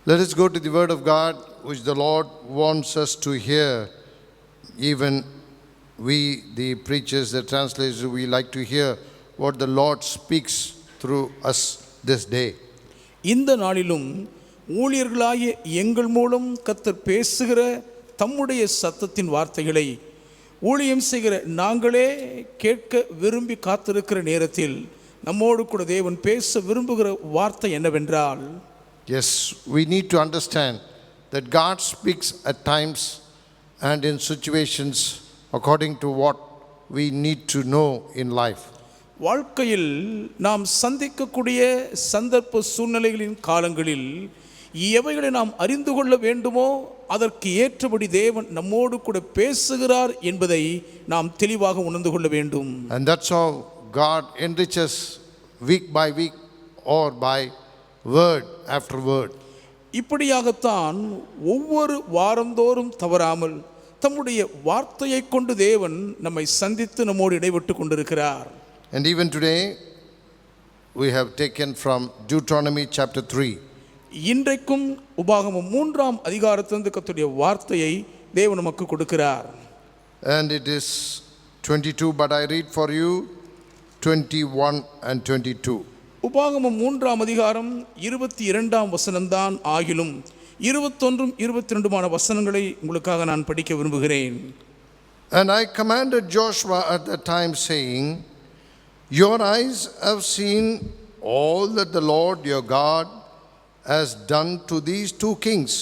Let us go to the Word of God, which the Lord wants us to hear. Even we, the preachers, the translators, we like to hear what the Lord speaks through us this day. இந்த நாளிலும் ஊழியர்களாகிய எங்கள் மூலம் கர்த்தர் பேசுகிற தம்முடைய சத்தத்தின் வார்த்தைகளை ஊழியம் செய்கிற நாங்களே கேட்க விரும்பி காத்திருக்கிற நேரத்தில் நம்மோடு கூட தேவன் பேச விரும்புகிற வார்த்தை என்னவென்றால், Yes, we need to understand that God speaks at times and in situations according to what we need to know in life. வாழ்க்கையில் நாம் சந்திக்கக்கூடிய சந்தர்ப்ப சூழ்நிலைகளின் காலங்களில் எவைகளை நாம் அறிந்து கொள்ள வேண்டுமோ அதற்கு ஏற்றபடி தேவன் நம்மோடு கூட பேசுகிறார் என்பதை நாம் தெளிவாக உணர்ந்து கொள்ள வேண்டும். And that's how God enriches week by week or by word after word. இப்படியாகத்தான் ஒவ்வொரு வாரந்தோறும் தவறாமல் தம்முடைய வார்த்தையை கொண்டு தேவன் நம்மை சந்தித்து நம்மோடு இடைவிட்டு கொண்டிருக்கிறார். And even today we have taken from Deuteronomy chapter 3. இன்றைக்கும் உபாகமம் 3ஆம் அதிகாரத்திலிருந்து கர்த்தருடைய வார்த்தையை தேவன் நமக்கு கொடுக்கிறார். And it is 22, but I read for you 21 and 22. உபாகமம் 3ஆம் அதிகாரம் 22ஆம் வசனம்தான் ஆகிலும் 21 22 வசனங்களை உங்களுக்காக நான் படிக்க விரும்புகிறேன். And I commanded Joshua at that time, saying, Your eyes have seen all that the Lord your God has done to these two kings.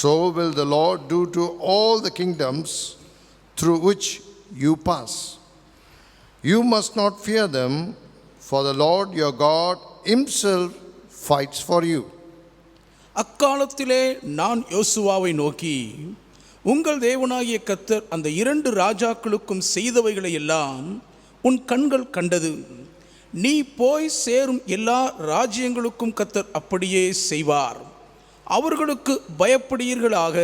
So will the Lord do to all the kingdoms through which you pass. You must not fear them, for the Lord your God himself fights for you. அக்காலத்திலே நான் யோசுவாவை நோக்கி, உங்கள் தேவனாகிய கர்த்தர் அந்த 2 ராஜாக்களுக்கும் செய்தவைகளை எல்லாம் உன் கண்கள் கண்டது. நீ போய் சேரும் எல்லா ராஜ்யங்களுக்கும் கர்த்தர் அப்படியே செய்வார். அவர்களுக்கு பயப்படுவீர்களாக.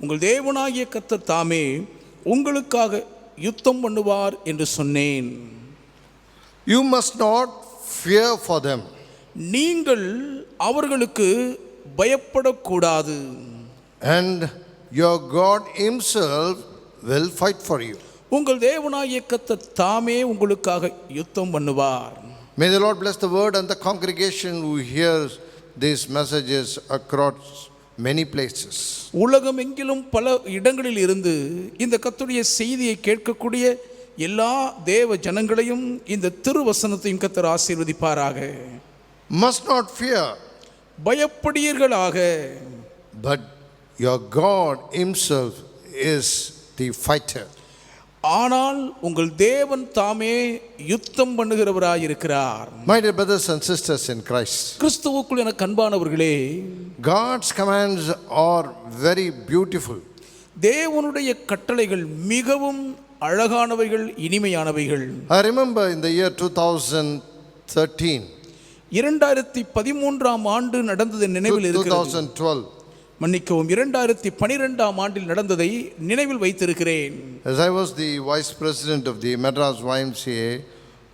உங்கள் தேவனாகிய கர்த்தர் தாமே உங்களுக்காக யுத்தம் பண்ணுவார் என்று சொன்னேன். You must not fear for them. நீங்கள் அவர்களுக்கு பயப்படக்கூடாது. And your God himself will fight for you. உங்கள் தேவனாகிய கர்த்தர் தாமே உங்களுக்காக யுத்தம் பண்ணுவார். May the Lord bless the word and the congregation who hears these messages across many places. உலகம் எங்கிலும் பல இடங்களில் இருந்து இந்த கர்த்தருடைய செய்தியை கேட்கக்கூடிய எல்லா தேவ ஜனங்களையும் இந்த திருவசனத்தையும் கர்த்தர் ஆசீர்வதிப்பாராக. Must not fear, பயப்படுவீர்களாக. but your God himself is the fighter. ஆனால் உங்கள் தேவன் தாமே யுத்தம் பண்ணுகிறவராயிருக்கிறார். My dear brothers and sisters in Christ, கிறிஸ்துவுக்குள் எனக்கு அன்பானவர்களே, God's commands are very beautiful. தேவனுடைய கட்டளைகள் மிகவும் அழகானவைகள், இனிமையானவைகள். I remember in the year 2013, 2013ஆம் ஆண்டு நடந்தது நினைவில் இருக்கிறது. 2012, மன்னிக்கவும், 2012ஆம் ஆண்டில் நடந்ததை நினைவில் வைத்திருக்கிறேன். as I was the vice president of the Madras YMCA,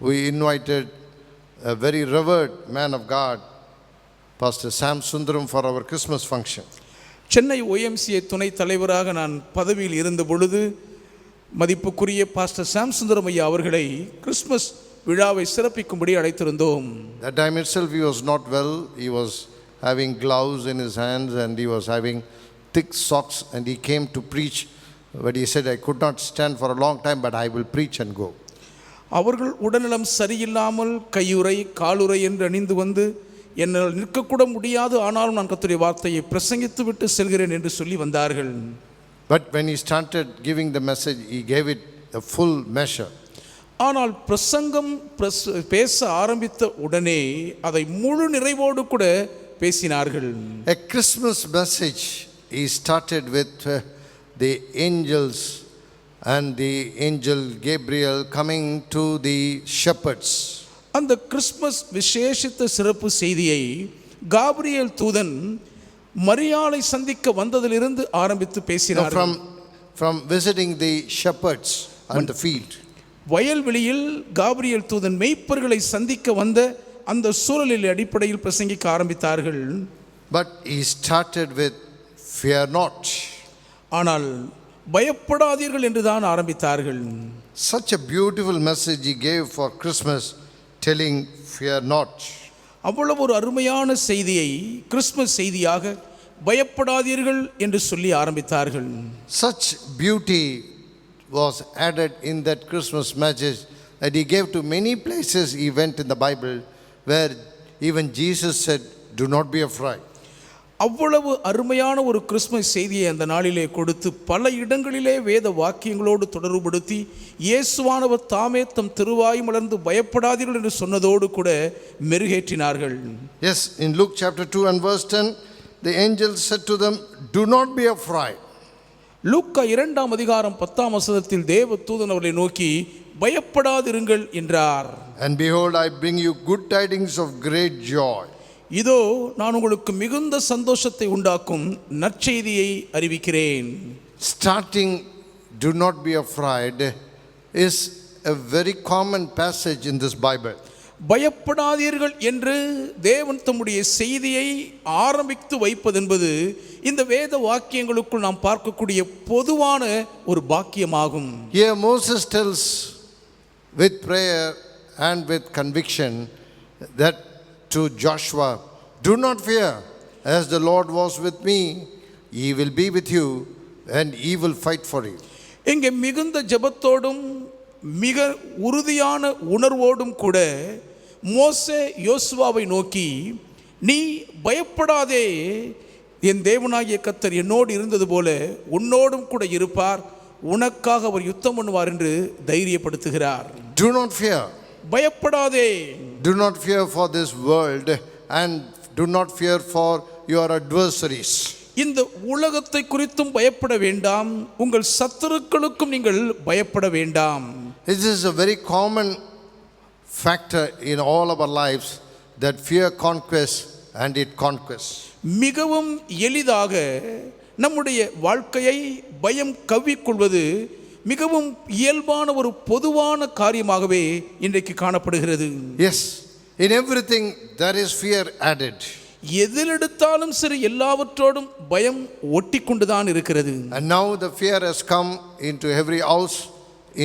we invited a very revered man of God, Pastor Sam Sundaram, for our Christmas function. Chennai OMCA துணை தலைவராக நான் பதவியில் இருந்த பொழுது மதிப்புக்குரிய பாஸ்டர் சாம் சுந்தரம் ஐயா அவர்களை கிறிஸ்மஸ் விழாவை சிறப்பிக்கும்படி அழைத்திருந்தோம். That time itself he was not well. He was having gloves in his hands and he was having thick socks, and he came to preach, but he said, I could not stand for a long time, but I will preach and go. அவர்கள் உடல்நலம் சரியில்லாமல் கையுறை காலுறை என்று அணிந்து வந்து என்னால் நிற்கக்கூட முடியாது, ஆனாலும் நான் கர்த்தருடைய வார்த்தையை பிரசங்கித்து விட்டு செல்கிறேன் என்று சொல்லி வந்தார்கள். But when he started giving the message, he gave it a full measure. ஆனால் பிரசங்கம் பேச ஆரம்பித்த உடனே அதை முழு நிறைவோடு கூட பேசினார்கள். A Christmas message, he started with the angels and the angel Gabriel coming to the shepherds. அந்த கிறிஸ்மஸ் விசேஷித்த சிறப்பு செய்தியை காபிரியேல் தூதன் மரியாளை சந்திக்க வந்ததிலிருந்து ஆரம்பித்து பேசினார். From visiting the shepherds on the field. வயல்வெளியில் காபிரியேல் தூதன் மேய்ப்பர்களை சந்திக்க வந்த அந்த சூழலில் அடிப்படையில் பிரசங்கிக்க ஆரம்பித்தார்கள். But he started with, fear not. ஆனால் பயப்படாதீர்கள் என்று தான் ஆரம்பித்தார்கள். Such a beautiful message he gave for Christmas, telling, fear not. அவ்வளவு ஒரு அருமையான செய்தியை கிறிஸ்மஸ் செய்தியாக பயப்படாதீர்கள் என்று சொல்லி ஆரம்பித்தார்கள். Such beauty was added in that Christmas message that he gave to many places he went in the Bible, where even Jesus said, do not be afraid. அவ்வளவு அருமையான ஒரு கிறிஸ்மஸ் செய்தியை அந்த நாளிலே கொடுத்து பல இடங்களிலே வேத வாக்கியங்களோடு தொடர்புபடுத்தி இயேசுவானவர் தாமே தம் திருவாய் மலர்ந்து பயப்படாதீர்கள் என்று சொன்னதோடு கூட மெருகேற்றினார்கள். Yes, in Luke chapter 2 and verse 10, the angel said to them, do not be afraid. லூக்கா 2ஆம் அதிகாரம் 10ஆம் வசனத்தில் தேவ தூதன் அவர்களை நோக்கி பயப்படாதிருங்கள் என்றார். And behold, I bring you good tidings of great joy. இதோ நான் உங்களுக்கு மிகுந்த சந்தோஷத்தை உண்டாக்கும் நற்செய்தியை அறிவிக்கிறேன். Starting, do not be afraid, is a very common passage in this Bible. பயப்படாதீர்கள் என்று தேவன் தம்முடைய செய்தியை ஆரம்பித்து வைப்பதென்பது இந்த வேத வாக்கியங்களுக்குள் நாம் பார்க்கக்கூடிய பொதுவான ஒரு பாக்கியமாகும். Here Moses tells with prayer and with conviction that to Joshua, do not fear, as the Lord was with me, he will be with you and he will fight for you. இங்கே மிகுந்த ஜெபத்தோடும் மிக உறுதியான உணர்வோடும் கூட மோசே யோசுவாவை நோக்கி, நீ பயப்படாதே, என் தேவனாகிய கர்த்தர் என்னோடு இருந்தது போல உன்னோடும் கூட இருப்பார், உனக்காக அவர் யுத்தம் பண்ணுவார் என்று தைரியப்படுத்துகிறார். Do not fear. பயப்படாதே. Do not fear for this world and do not fear for your adversaries. இந்த உலகத்தை குறித்தும் பயப்பட வேண்டாம், உங்கள் சத்துருக்களுக்கும் நீங்கள் பயப்பட வேண்டாம். This is a very common factor in all of our lives, that fear conquests and it conquests. மிகவும் எளிதாக நம்முடைய வாழ்க்கையை பயம் கவ்விக்கொள்வது மிகவும் இயல்பான ஒரு பொதுவான காரியமாகவே இன்றைக்கு காணப்படுகிறது. Yes, in everything there is fear added. எதில் எடுத்தாலும் சரி எல்லாவற்றோடும் பயம் ஒட்டி கொண்டுதான் இருக்கிறது. And now the fear has come into every house,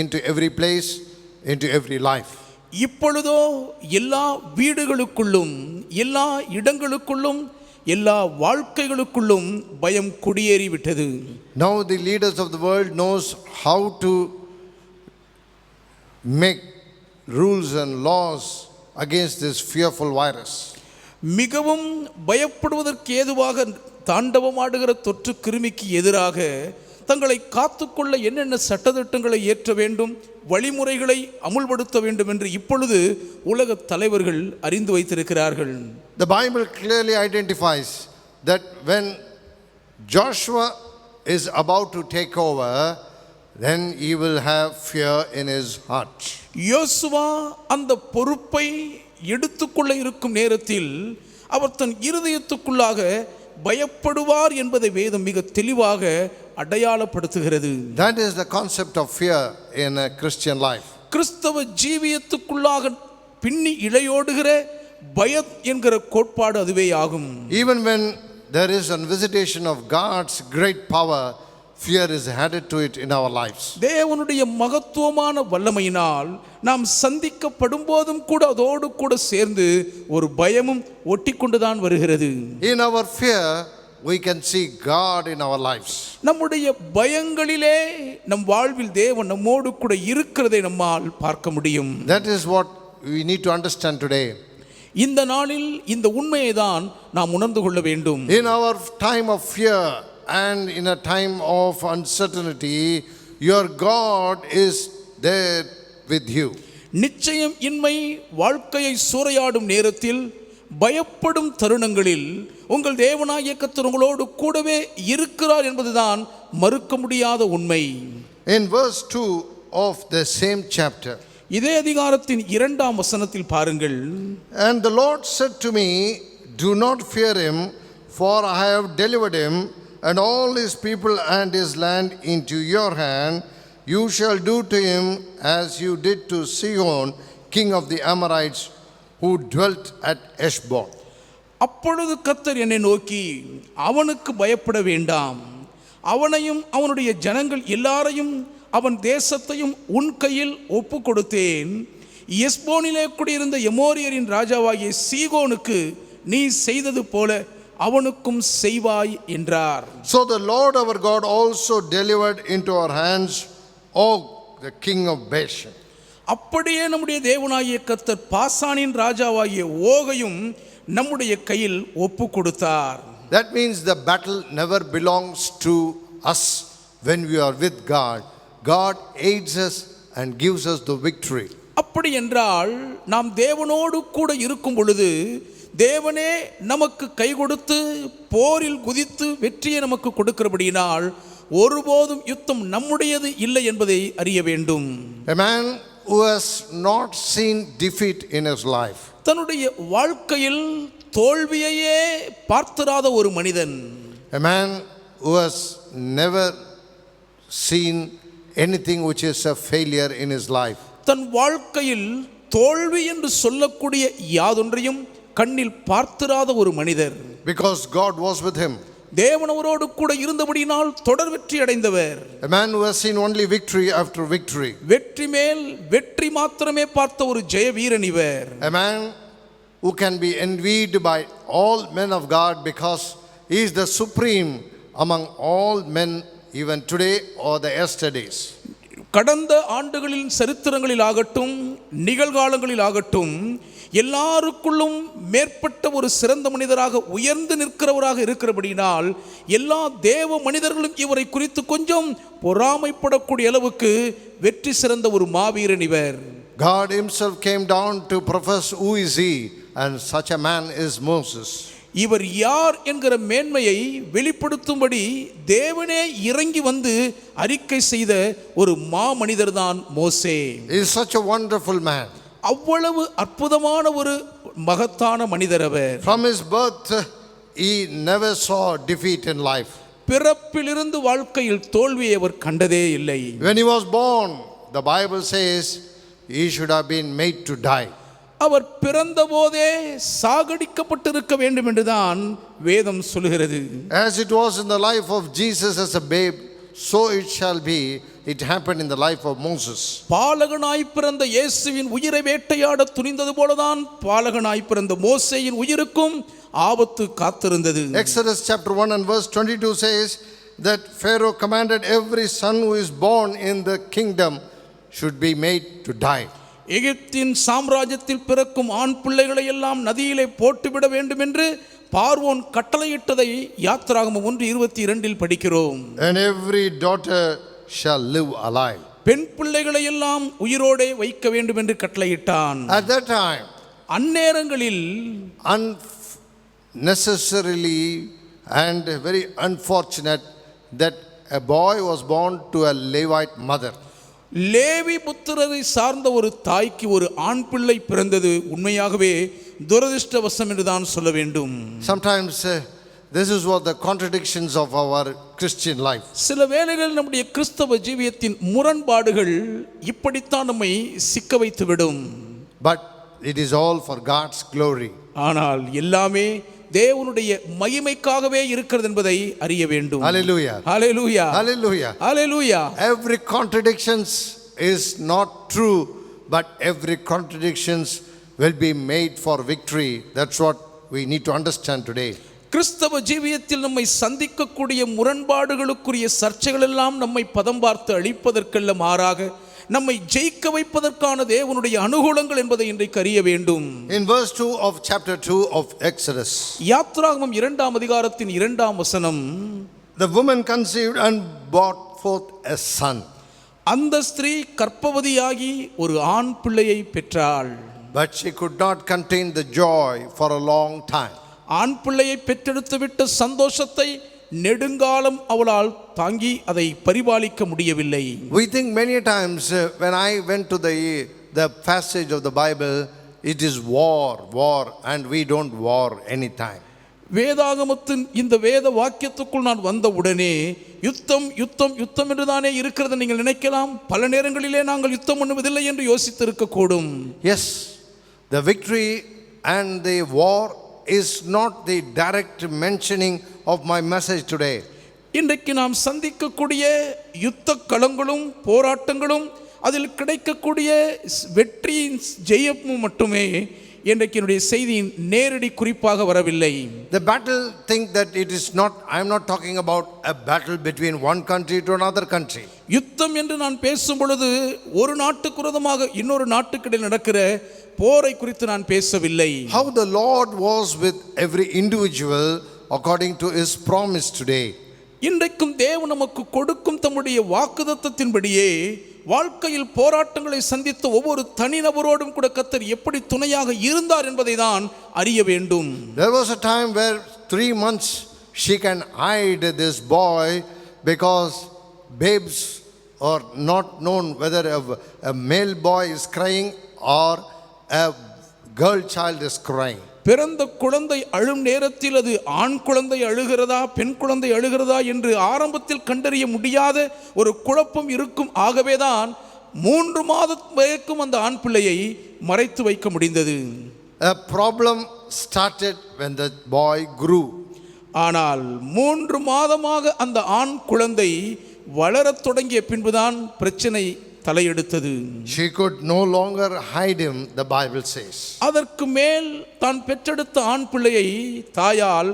into every place, into every life. இப்பொழுதோ எல்லா வீடுகளுக்குள்ளும் எல்லா இடங்களுக்குள்ளும் எல்லா வாழ்க்கைகளுக்குள்ளும் பயம் குடியேறி விட்டது. Now the leaders of the world knows how to make rules and laws against this fearful virus. மிகவும் பயப்படுவதற்கு ஏதுவாக தாண்டவமாடுகிற தொற்று கிருமிக்கு எதிராக தங்களை காத்துக்கொள்ள என்னென்ன சட்டதிட்டங்களை ஏற்ற வேண்டும், வழிமுறைகளை அமுல்படுத்த வேண்டும் என்று இப்பொழுது உலக தலைவர்கள் அறிந்து வைத்திருக்கிறார்கள். The Bible clearly identifies that when Joshua is about to take over, then he will have fear in his heart. யோசுவா அந்த பொறுப்பை எடுத்துக்கொள்ள இருக்கும் நேரத்தில் அவர் தன் இருதயத்துக்குள்ளாக பயப்படுவார் என்பதை வேதம் மிக தெளிவாக அடையாளப்படுத்துகிறது. That is the concept of fear in a Christian life. கிறிஸ்தவ ஜீவியத்துக்குள்ளாக பின்னி இழையோடுகிற பயம் என்கிற கோட்பாடு அதுவே ஆகும். Even when there is a visitation of God's great power, fear is added to it in our lives. தேவனுடைய மகத்துவமான வல்லமையினால் நாம் சந்திக்கப்படும் போதும் கூட அதோடு கூட சேர்ந்து ஒரு பயமும் ஒட்டி கொண்டுதான் வருகிறது. In our fear we can see God in our lives. நம்முடைய பயங்களிலே நம் வாழ்வில் தேவன் நம்மோடு கூட இருக்கிறதை நம்மால் பார்க்க முடியும். That is what we need to understand today. இந்த நாளில் இந்த உண்மையை தான் நாம் உணர்ந்து கொள்ள வேண்டும். In our time of fear and in a time of uncertainty, your God is there with you. நிச்சயம் இன்மை வாழ்க்கையை சூறையாடும் நேரத்தில் பயப்படும் தருணங்களில் உங்கள் தேவனாகிய கர்த்தர் உங்களோடு கூடவே இருக்கிறார் என்பதுதான் மறுக்க முடியாத உண்மை. In verse 2 of the same chapter, இதே அதிகாரத்தின் 2ஆம் வசனத்தில் பாருங்கள். and the Lord said to me, do not fear him, for I have delivered him and all his people and his land into your hand. You shall do to him as you did to Sihon, king of the Amorites, who dwelt at Heshbon. அப்பொழுது கர்த்தர் என்னை நோக்கி, அவனுக்கு பயப்பட வேண்டாம், அவனையும் அவனுடைய ஜனங்கள் எல்லாரையும் அவன் தேசத்தையும் உன் கையில் ஒப்பு கொடுத்தேன். எஸ்போனிலே குடியிருந்த எமோரியரின் ராஜாவாகிய சீகோனுக்கு நீ செய்தது போல அவனுக்கும் செய்வாய் என்றார். So the Lord our God also delivered into our hands Og, the king of Bashan. அப்படியே நம்முடைய தேவனாகிய கர்த்தர் பாசானின் ராஜாவாகிய ஓகையும் நம்முடைய கையில் ஒப்பு கொடுத்தார். That means the battle never belongs to us when we are with God. God aids us and gives us the victory. அப்படி என்றால் நாம் தேவனோடு கூட இருக்கும் பொழுது தேவனே நமக்கு கை கொடுத்து போரில் குதித்து வெற்றியை நமக்கு கொடுக்கிறபடியினால் ஒருபோதும் யுத்தம் நம்முடையது இல்லை என்பதை அறிய வேண்டும். A man who has not seen defeat in his life, தன்னுடைய வாழ்க்கையில் தோல்வியையே பார்த்திராத ஒரு மனிதன், a man who has never seen anything which is a failure in his life, தன் வாழ்க்கையில் தோல்வி என்று சொல்லக்கூடிய யாதொன்றையும் கண்ணில் பார்த்திராத ஒரு மனிதர், because God was with him. தேவன் அவரோடு கூட இருந்தபடியினால் தொடர் வெற்றி அடைந்தவர். A man who has seen only victory after victory. வெற்றி மேல் வெற்றி மாத்திரமே பார்த்த ஒரு ஜெய வீரன் இவர். A man who can be envied by all men of God because he is the supreme among all men even today or the yesterdays. கடந்த ஆண்டுகளின் சரித்திரங்களில் ஆகட்டும் நிகழ்காலங்களில் ஆகட்டும் எல்லாருக்குள்ளும் மேற்பட்ட ஒரு சிறந்த மனிதராக உயர்ந்து நிற்கிறவராக இருக்கிறபடினால் எல்லா தேவ மனிதர்களும் இவரை குறித்து கொஞ்சம் பொறாமைப்படக்கூடிய அளவுக்கு வெற்றி சிறந்த ஒரு மாவீரன் இவர். God himself came down to profess who is he, and such a man is Moses. இவர் யார் என்கிற மேன்மையை வெளிப்படுத்தும்படி தேவனே இறங்கி வந்து அறிக்கை செய்த ஒரு மாமனிதர் தான் மோசே. He is such a wonderful man. அவ்வளவு அற்புதமான ஒரு மகத்தான மனிதர் அவர். From his birth he never saw defeat in life. பிறப்பிலிருந்து வாழ்க்கையில் தோல்வியை அவர் கண்டதே இல்லை. When he was born, the Bible says he should have been made to die. அவர் பிறந்த போதே சாகடிக்கப்பட்டிருக்க வேண்டும் என்றுதான் வேதம் சொல்கிறது. As it was in the life of Jesus as a babe, so it shall be. It happened in the life of Moses. பாலகனாய் பிறந்த இயேசுவின் உயிரை வேட்டையாட துணிந்தது போலதான் பாலகனாய் பிறந்த மோசேயின் உயிருக்கும் ஆபத்து காத்திருந்தது. Exodus chapter 1 and verse 22 says that Pharaoh commanded every son who is born in the kingdom should be made to die. எகிப்தின் சாம்ராஜ்யத்தில் பிறக்கும் ஆண் பிள்ளைகளை எல்லாம் நதியிலே போட்டுவிட வேண்டும் என்று பார்வோன் கட்டளையிட்டதை யாத்திராகமம் 1:22 படிக்கிறோம். And every daughter shall live alive. பெண் பிள்ளைகளை எல்லாம் உயிரோடே வைக்க வேண்டும் என்று கட்டளையிட்டான். At that time, அந்நேரங்களில் unnecessarily and very unfortunate that a boy was born to a Levite mother. Levi புத்திரரை சார்ந்த ஒரு தாய்க்கு ஒரு ஆண் பிள்ளை பிறந்தது உண்மையாகவே துரதிர்ஷ்டவசம் என்று தான் சொல்ல வேண்டும். Sometimes this is what the contradictions of our Christian life. சில வேளைகளில் நம்முடைய கிறிஸ்தவ ஜீவியத்தின் முரண்பாடுகள் இப்படித்தான் நம்மை சிக்க வைத்து விடும். But it is all for God's glory. ஆனால் எல்லாமே தேவனுடைய மகிமைக்காகவே இருக்கிறது என்பதை அறிய வேண்டும். Hallelujah. Hallelujah. Hallelujah. Hallelujah. Every contradictions is not true, but every contradictions will be made for victory. That's what we need to understand today. கிறிஸ்தவ ஜீவியத்தில் நம்மை சந்திக்கக்கூடிய முரண்பாடுகளுக்குரிய சர்ச்சைகள் எல்லாம் நம்மை பதம் பார்த்து அழிப்பதற்கல்ல, மாறாக நம்மை ஜெயிக்க வைப்பதற்கான தேவனுடைய அனுகூலங்கள் என்பதை இன்றைக்கு அறிய வேண்டும். In verse 2 of chapter 2 of Exodus, யாத்திராகமம் 2ஆம் அதிகாரத்தின் 2ஆம் வசனம், the woman conceived and brought forth a son. அந்த ஸ்திரீ கர்ப்பவதியாகி ஒரு ஆண் பிள்ளையை பெற்றாள். But she could not contain the joy for a long time. ஆண் பிள்ளையை பெற்றெடுத்து விட்ட சந்தோஷத்தை நெடுங்காலம் அவளால் தாங்கி அதை பரிபாலிக்க முடியவில்லை. We think many times when I went to the passage of the Bible, it is war, and we don't war anytime. வேதாகமத்தின் இந்த வேத வாக்கியத்துக்குள் நான் வந்த உடனே யுத்தம் யுத்தம் யுத்தம் என்றுதானே இருக்கிறது நீங்கள் நினைக்கலாம். பல நேரங்களிலே நாங்கள் யுத்தம் பண்ணுவதில்லை என்று யோசித்திருக்க கூடும். Yes, the victory and the war is not the direct mentioning of my message today. இன்றைக்கு நாம் சந்திக்கக்கூடிய யுத்த களங்களும் போராட்டங்களும் அதில் கிடைக்கக்கூடிய வெற்றியின் ஜெயமும் மட்டுமே இன்றைக்கு என்னுடைய செய்தியின் நேரடி குறிப்பாக வரவில்லை. The battle think that it is not, I am not talking about a battle between one country to another country. யுத்தம் என்று நான் பேசும் பொழுது ஒரு நாட்டுக்கு விரோதமாக இன்னொரு நாட்டுக்கிடையில் நடக்கிற போரை குறித்து நான் பேசவில்லை. How the Lord was with every individual according to his promise today. இன்றைக்கும் தேவன் நமக்கு கொடுக்கும் தம்முடைய வாக்குத்தத்தத்தின்படியே வாழ்க்கையில் போராட்டங்களை சந்தித்த ஒவ்வொரு தனிநபரோடும் கூட கர்த்தர் எப்படி துணையாக இருந்தார் என்பதை தான் அறிய வேண்டும். There was a time where 3 months she can hide this boy because babes are not known whether a male boy is crying or a girl child is crying. பிறந்த குழந்தை அழும் நேரத்தில் அது ஆண் குழந்தை அழுகிறதா பெண் குழந்தை அழுகிறதா என்று ஆரம்பத்தில் கண்டறிய முடியாத ஒரு குழப்பம் இருக்கும். ஆகவேதான் 3 மாதம் வரைக்கும் அந்த ஆண் பிள்ளையை மறைத்து வைக்க முடிந்தது. A problem started when the boy grew. ஆனால் 3 மாதமாக அந்த ஆண் குழந்தை வளரத் தொடங்கிய பின்புதான் பிரச்சனை தலையெடுத்தது. She could no longer hide him, the Bible says. அதற்கு மேல் தான் பெற்றெடுத்த ஆண் பிள்ளையை தாயால்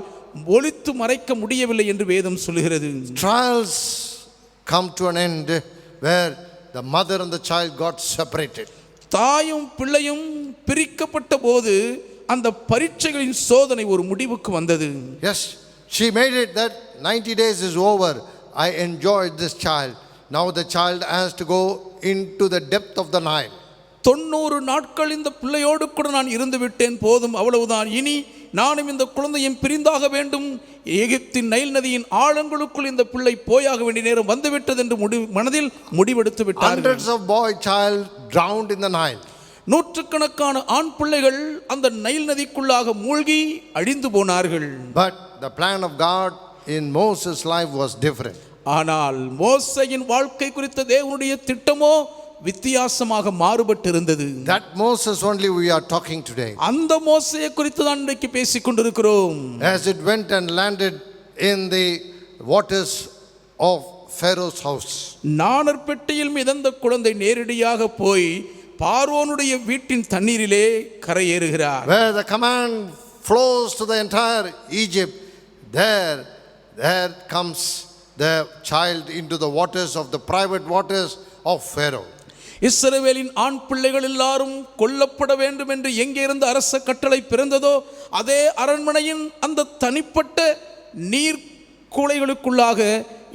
ஒளித்து மறைக்க முடியவில்லை என்று வேதம் சொல்கிறது. Trials come to an end where the mother and the child got separated. தாயும் பிள்ளையும் பிரிக்கப்பட்ட போது அந்த பரீட்சைகளின் சோதனை ஒரு முடிவுக்கு வந்தது. Yes, she made it that 90 days is over. I enjoyed this child. Now the child has to go into the depth of the Nile. 90 நாட்கள் இந்த பிள்ளையோடு கூட நான் இருந்து விட்டேன், போதும், அவ்வளவுதான். இனி நானும் இந்த குழந்தையும் பிரிந்தாக வேண்டும். எகிப்தின் நைல் நதியின் ஆழங்களுக்குள் இந்த பிள்ளை போயாக வேண்டிய நேரம் வந்துவிட்டது என்று மனதில் முடிவெடுத்து விட்டார்கள். Hundreds of boy child drowned in the Nile. நூற்றுக்கணக்கான ஆண் பிள்ளைகள் அந்த நைல் நதிக்குள்ளாக மூழ்கி அழிந்து போனார்கள். But the plan of God in Moses' life was different. ஆனால் மோசேயின் வாழ்க்கை குறித்த தேவனுடைய திட்டமோ வித்தியாசமாக மாறுபட்டு இருந்தது. That Moses only we are talking today. அந்த மோசேயை குறித்து தான் இன்றைக்கு பேசிக் கொண்டிருக்கிறோம். As it went and landed in the waters of Pharaoh's house. நாணர் பெட்டியில் மிதந்த குழந்தை நேரடியாக போய் பார்வோனுடைய வீட்டின் தண்ணீரிலே கரையேறுகிறார். Where the command flows to the entire Egypt, there comes the child into the waters of the private waters of Pharaoh. இஸ்ரவேலின் ஆண் பிள்ளைகள் எல்லாரும் கொல்லப்பட வேண்டும் என்று எங்கே இருந்து அரச கட்டளை பிறந்ததோ அதே அரண்மனையின் அந்த தனிப்பட்ட நீர் கூளைகளுக்குள்ளாக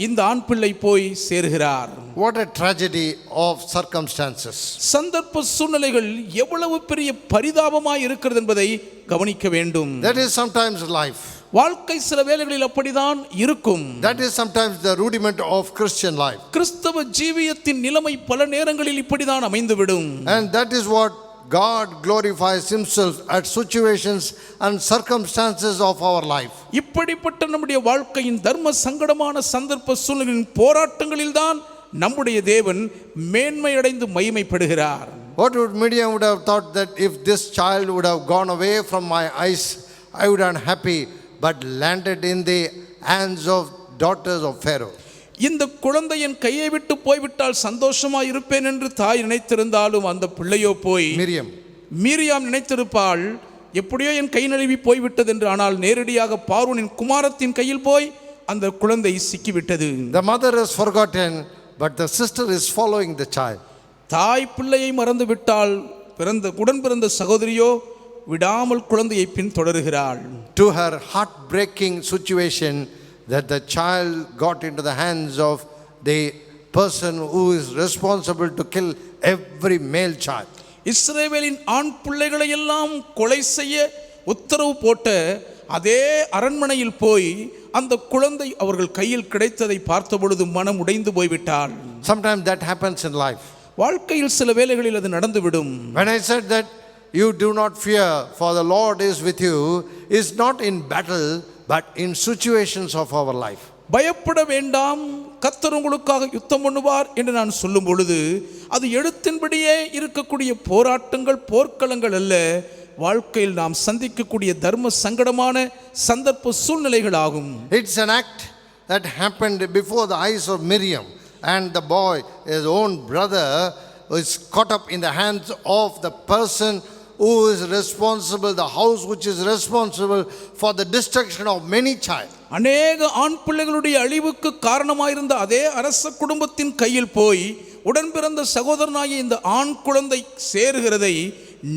இந்த ஆண் பிள்ளை போய் சேர்கிறார். What a tragedy of circumstances. சந்தர்ப்ப சூழ்நிலைகள் எவ்வளவு பெரிய பரிதாபமாய் இருக்கிறது என்பதை கவனிக்க வேண்டும். That is sometimes life. வாழ்க்கை சில வேளைகளில் அப்படிதான் இருக்கும். That is sometimes the rudiment of Christian life. கிறிஸ்தவ ஜீவியத்தின் நிலைமை பல நேரங்களில் இப்படிதான் அமைந்துவிடும். And that is what God glorifies himself at situations and circumstances of our life. இப்படிப்பட்ட நம்முடைய வாழ்க்கையின் தர்ம சங்கடமான சந்தர்ப்ப சூழ்நிலையின் போராட்டங்களில் தான் நம்முடைய தேவன் மேன்மை அடைந்து மகிமைப்படுகிறார். What would Miriam would have thought that if this child would have gone away from my eyes, I would have been happy, but landed in the hands of daughters of Pharaoh. இந்த குழந்தை என் கையை விட்டு போய்விட்டால் சந்தோஷமாக இருப்பேன் என்று தாய் நினைத்திருந்தாலும் அந்த பிள்ளையோ போய் மீரியாம் நினைத்திருப்பாள் எப்படியோ என் கை நழுவி போய்விட்டது என்று. ஆனால் நேரடியாக பார்வோனின் குமாரத்தின் கையில் போய் அந்த குழந்தை சிக்கிவிட்டது. The mother is forgotten, but the sister is following the child. தாய் பிள்ளையை மறந்து விட்டால் உடன் பிறந்த சகோதரியோ விடாமல் குழந்தையை பின்தொடருகிறாள். To her heartbreaking situation that the child got into the hands of the person who is responsible to kill every male child. இஸ்ரவேலின் ஆண் பிள்ளைகளை எல்லாம் கொலை செய்ய உத்தரவு போட்ட அதே அரண்மனையில் போய் அந்த குழந்தை அவர்கள் கையில் கிடைத்ததை பார்த்த பொழுது மனம் உடைந்து போய்விட்டாள். Sometimes that happens in life. வாழ்க்கையில் சில வேளைகளில் அது நடந்துவிடும். When I said that you do not fear, for the Lord is with you, is not in battle but in situations of our life. பயப்பட வேண்டாம், கர்த்தர் உங்களுக்காக யுத்தம் பண்ணுவார் என்று நான் சொல்லும் பொழுது அது எழுத்தின்படியே இருக்கக்கூடிய போராட்டங்கள் போர்க்களங்கள் அல்ல, வாழ்க்கையில் நாம் சந்திக்கக்கூடிய தர்ம சங்கடமான சந்தர்ப்ப சூழ்நிலைகளாகும். It's an act that happened before the eyes of Miriam, and the boy, his own brother, is caught up in the hands of the person who is responsible, the house which is responsible for the destruction of many child. அநேக ஆண் பிள்ளைகளுடைய அழிவுக்கு காரணமாயிருந்த அதே அரச குடும்பத்தின் கையில் போய் உடன் பிறந்த சகோதரனாகிய இந்த ஆண் குழந்தை சேருகிறதை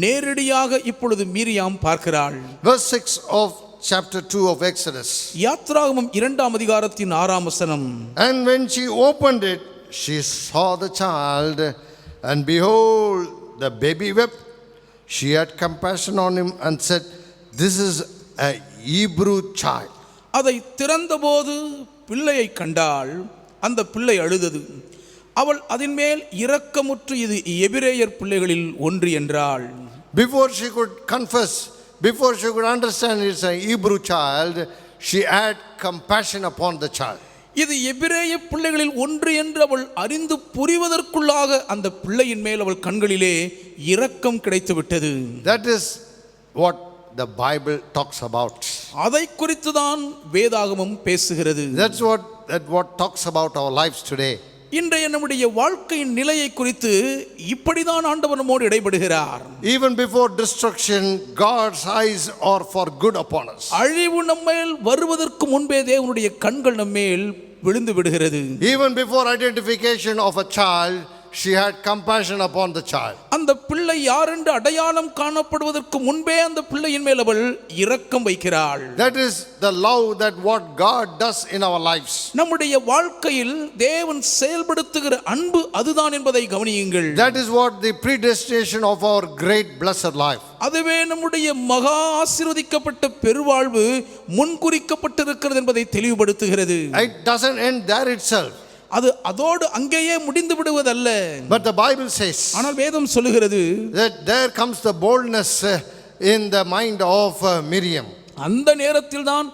நேரடியாக இப்பொழுது மீரியாம் பார்க்கிறாள். Verse 6 of chapter 2 of Exodus. யாத்ராகமம் 2ஆம் அதிகாரத்தின் 6ஆம் வசனம். And when she opened it, she saw the child, and behold, the baby wept. She had compassion on him and said, "This is a Hebrew child." அதை திறந்தபோது பிள்ளையை கண்டாள். அந்த பிள்ளை அழுதது. அவள் அதன் மேல் இரக்கமுற்று இது எபிரேயர் பிள்ளைகளில் ஒன்று என்றாள். Before she could confess, before she could understand it's a Hebrew child, she had compassion upon the child. இது எபிரேய பிள்ளைகளில் ஒன்று என்று அவள் அறிந்து புரிவதற்குள்ளாக அந்த பிள்ளையின் மேல் அவள் கண்களிலே இரக்கம் கிடைத்து விட்டது. That is what the Bible talks about. அதை குறித்து தான் வேதாகமம் பேசுகிறது. That's what talks about our lives today. இன்றைய நம்முடைய வாழ்க்கையின் நிலையை குறித்து இப்படிதான் ஆண்டவர் நம்மோடு இடைபடுகிறார். Even before destruction, God's eyes are for good upon us. அழிவு நம்மேல் வருவதற்கு முன்பே தேவனுடைய கண்கள் நம்மேல் விழுந்து விடுகிறது. Even before identification of a child, she had compassion upon the child. அந்த பிள்ளை யார் என்று அடையாளம் காணப்படுவதற்கு முன்பே அந்த பிள்ளையின் மேல் அவள் இரக்கம் வைக்கிறாள். That is the love that what God does in our lives. நம்முடைய வாழ்க்கையில் தேவன் செயல்படுத்துகிற அன்பு அதுதான் என்பதை கவனியுங்கள். That is what the predestination of our great blessed life. அதுவே நம்முடைய மகா ஆசீர்வதிக்கப்பட்ட பெருவாழ்வு முன்குறிக்கப்பட்டிருக்கிறது என்பதை தெளிவுபடுத்துகிறது. It doesn't end there itself. அது அதோடு அங்கேயே முடிந்து விடுவதல்ல. But the Bible says ஆனால் வேதம் சொல்லுகிறது that there comes the boldness in the mind of Miriam. அந்த நேரத்தில் தான்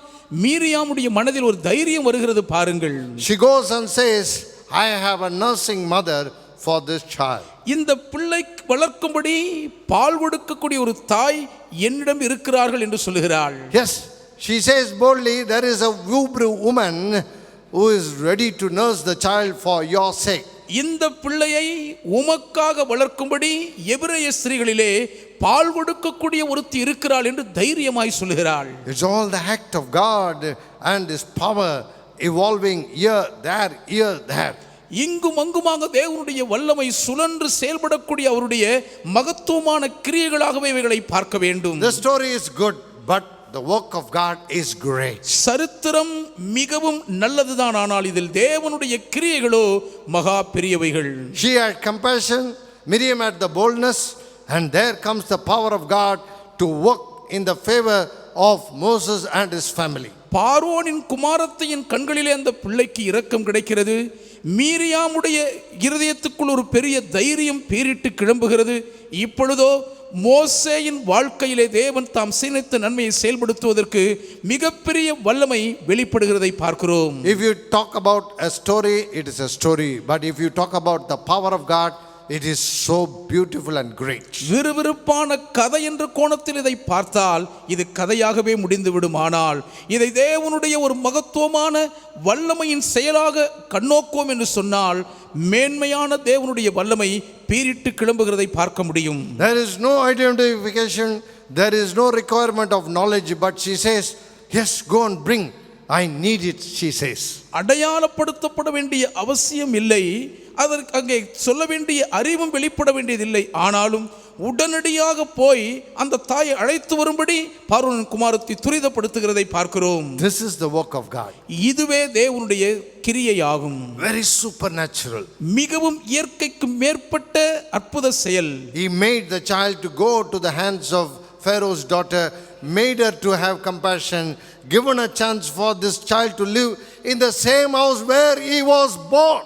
மீரியாமுடைய மனதில் ஒரு தைரியம் வருகிறது பாருங்கள். She goes and says, "I have a nursing mother for this child." இந்த பிள்ளை வளர்க்கும்படி பால் கொடுக்கக்கூடிய ஒரு தாய் என்னிடம் இருக்கிறார்கள் என்று சொல்லுகிறாள். Yes, she says boldly, there is a Hebrew woman who is ready to nurse the child for your sake. இந்த பிள்ளையை உமக்காக வளர்க்கும்படி எபிரேய ஸ்திரீகளிலே பால் கொடுக்கக்கூடிய ஒருத்தி இருக்கிறாள் என்று தைரியமாய் சொல்லுகிறாள். It's all the act of God and His power evolving here, there. இங்கும் அங்குமாக தேவனுடைய வல்லமை சுழன்று செயல்படக்கூடிய அவருடைய மகத்துவமான கிரியைகளாகவே இவைகளை பார்க்க வேண்டும். The story is good, but the work of God is great. சரித்திரம் மிகவும் நல்லதுதான், ஆனால் இதில் தேவனுடைய கிரியைகளோ மகா பெரியவைகள். She had compassion, Miriam had the boldness, and there comes the power of God to work in the favor of Moses and his family. பார்வோனின் குமாரத்தின் கண்களிலே அந்த பிள்ளைக்கு இரக்கம் கிடைக்கிறது. மீரியாமுடைய இருதயத்துக்குள் ஒரு பெரிய தைரியம் பீரிட்டு கிளம்புகிறது. இப்பொழுதோ மோசேயின் வாழ்க்கையிலே தேவன் தாம் சினைத்த நன்மையை செயல்படுத்துவதற்கு மிகப்பெரிய வல்லமை வெளிப்படுகிறதை பார்க்கிறோம். If you talk about a story, it is a story. But if you talk about the power of God, it is so beautiful and great. விறுவிறுப்பான கதை என்ற கோணத்தில் இதை பார்த்தால் இது கதையாகவே முடிந்துவிடும். ஆனால் இதை தேவனுடைய ஒரு மகத்துவமான வல்லமையின் செயலாக கண்ணோக்குவோம் என்று சொன்னால் மேன்மையான தேவனுடைய வல்லமை பீரிட்டு கிளம்புகிறதை பார்க்க முடியும். There is no identification, there is no requirement of knowledge, but she says, "Yes, go and bring. I need it," she says. அடையாளப்படுத்தப்பட வேண்டிய அவசியம் இல்லை, அதற்கு அங்கே சொல்ல வேண்டிய அறிவும் வெளிப்பட வேண்டியதில்லை. ஆனாலும் உடனடியாக போய் அந்த தாயை அழைத்து வரும்படி பார்வோனின் குமாரத்தை துரிதப்படுத்துகிறதை பார்க்கிறோம். This is the work of God. இதுவே தேவனுடைய கிரியையாகும். Very supernatural. மிகவும் இயற்கைக்கு மேற்பட்ட அற்புத செயல். He made the child to go to the hands of Pharaoh's daughter, made her to have compassion, given a chance for this child to live in the same house where he was born.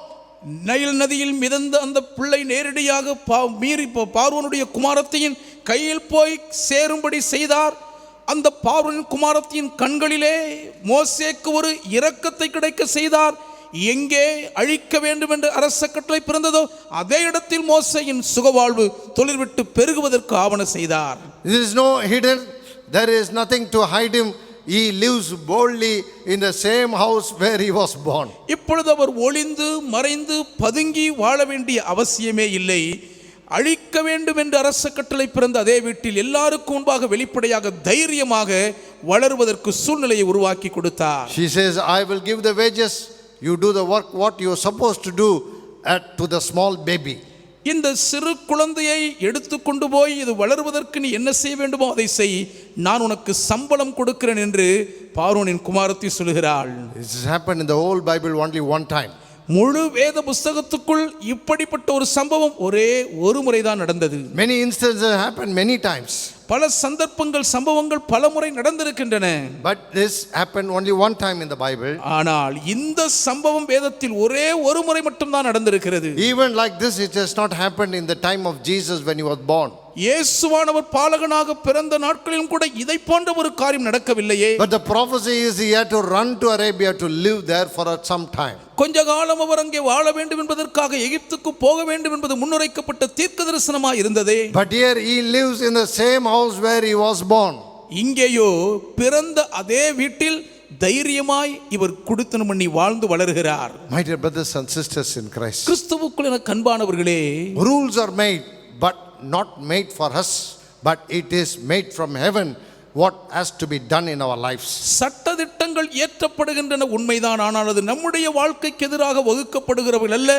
Nile நதியில் மிதந்த அந்த பிள்ளை நேரடியாக பார்வோனுடைய குமாரத்தின் கையில் போய் சேரும்படி செய்தார். அந்த பார்வோனின் குமாரத்தின் கண்களிலே மோசேக்கு ஒரு இரக்கத்தை கிடைக்க செய்தார். எங்கே அழிக்க வேண்டும் என்று அரச கட்டளை பிறந்ததோ அதே இடத்தில் மோசேயின் சுகவாழ்வு தொழில்விட்டு பெருகுவதற்கு ஆவண செய்தார். There is no hidden, there is nothing to hide him. He lives boldly in the same house where he was born. இப்பொழுது அவர் ஒளிந்து மறைந்து பதுங்கி வாழ வேண்டிய அவசியமே இல்லை. அழிக்க வேண்டும் என்று அரச கட்டளை பிறந்த அதே வீட்டில் எல்லாருக்கும் முன்பாக வெளிப்படையாக தைரியமாக வளருவதற்கு சூழ்நிலையை உருவாக்கி கொடுத்தார். She says, I will give the wages, you do the work what you are supposed to do to the small baby. இந்த சிறு குழந்தையை எடுத்துக்கொண்டு போய் இது வளருவதற்கு நீ என்ன செய்ய வேண்டுமோ அதை செய், நான் உனக்கு சம்பளம் கொடுக்கிறேன் என்று பார்வோனின் குமாரத்தி சொல்கிறாள். This has happened in the whole Bible only one time. முழு வேத புஸ்தகத்துக்குள் இப்படிப்பட்ட ஒரு சம்பவம் ஒரே ஒரு முறைதான் நடந்தது. Many instances happened many times. பல சந்தர்ப்பங்கள் சம்பவங்கள் பல முறை நடந்திருக்கின்றன. But this happened only one time in the Bible. ஆனால் இந்த சம்பவம் வேதத்தில் ஒரே ஒரு முறை மட்டும்தான் நடந்திருக்கிறது. Even like this, it has not happened in the time of Jesus when he was born. இயேசுவானவர் பாலகனாக பிறந்த நாட்களிலும் கூட இதை போன்ற ஒரு காரியம் நடக்கவில்லையே. But the prophecy is he had to run to Arabia to live there for some time. கொஞ்ச காலம் அவர் அங்கே வாழ வேண்டும் என்பதற்காக எகிப்துக்கு போக வேண்டும் என்பது முன்னுரைக்கப்பட்ட தீர்க்க தரிசனமாக இருந்ததே. But here he lives in the same house where he was born. இங்கேயோ பிறந்த அதே வீட்டில் தைரியமாய் இவர் குடித்தனம் பண்ணி வாழ்ந்து வளர்கிறார். My dear brothers and sisters in Christ, கிறிஸ்துவுக்குள் என கண்பானவர்களே, rules are made but not made for us, but it is made from heaven what has to be done in our lives. சட்டதிட்டங்கள் இயற்றப்படுகின்றன உண்மைதான், ஆனால் அது நம்முடைய வாழ்க்கைக்கு எதிராக வகுக்கப்படுகிறவர்கள் அல்ல,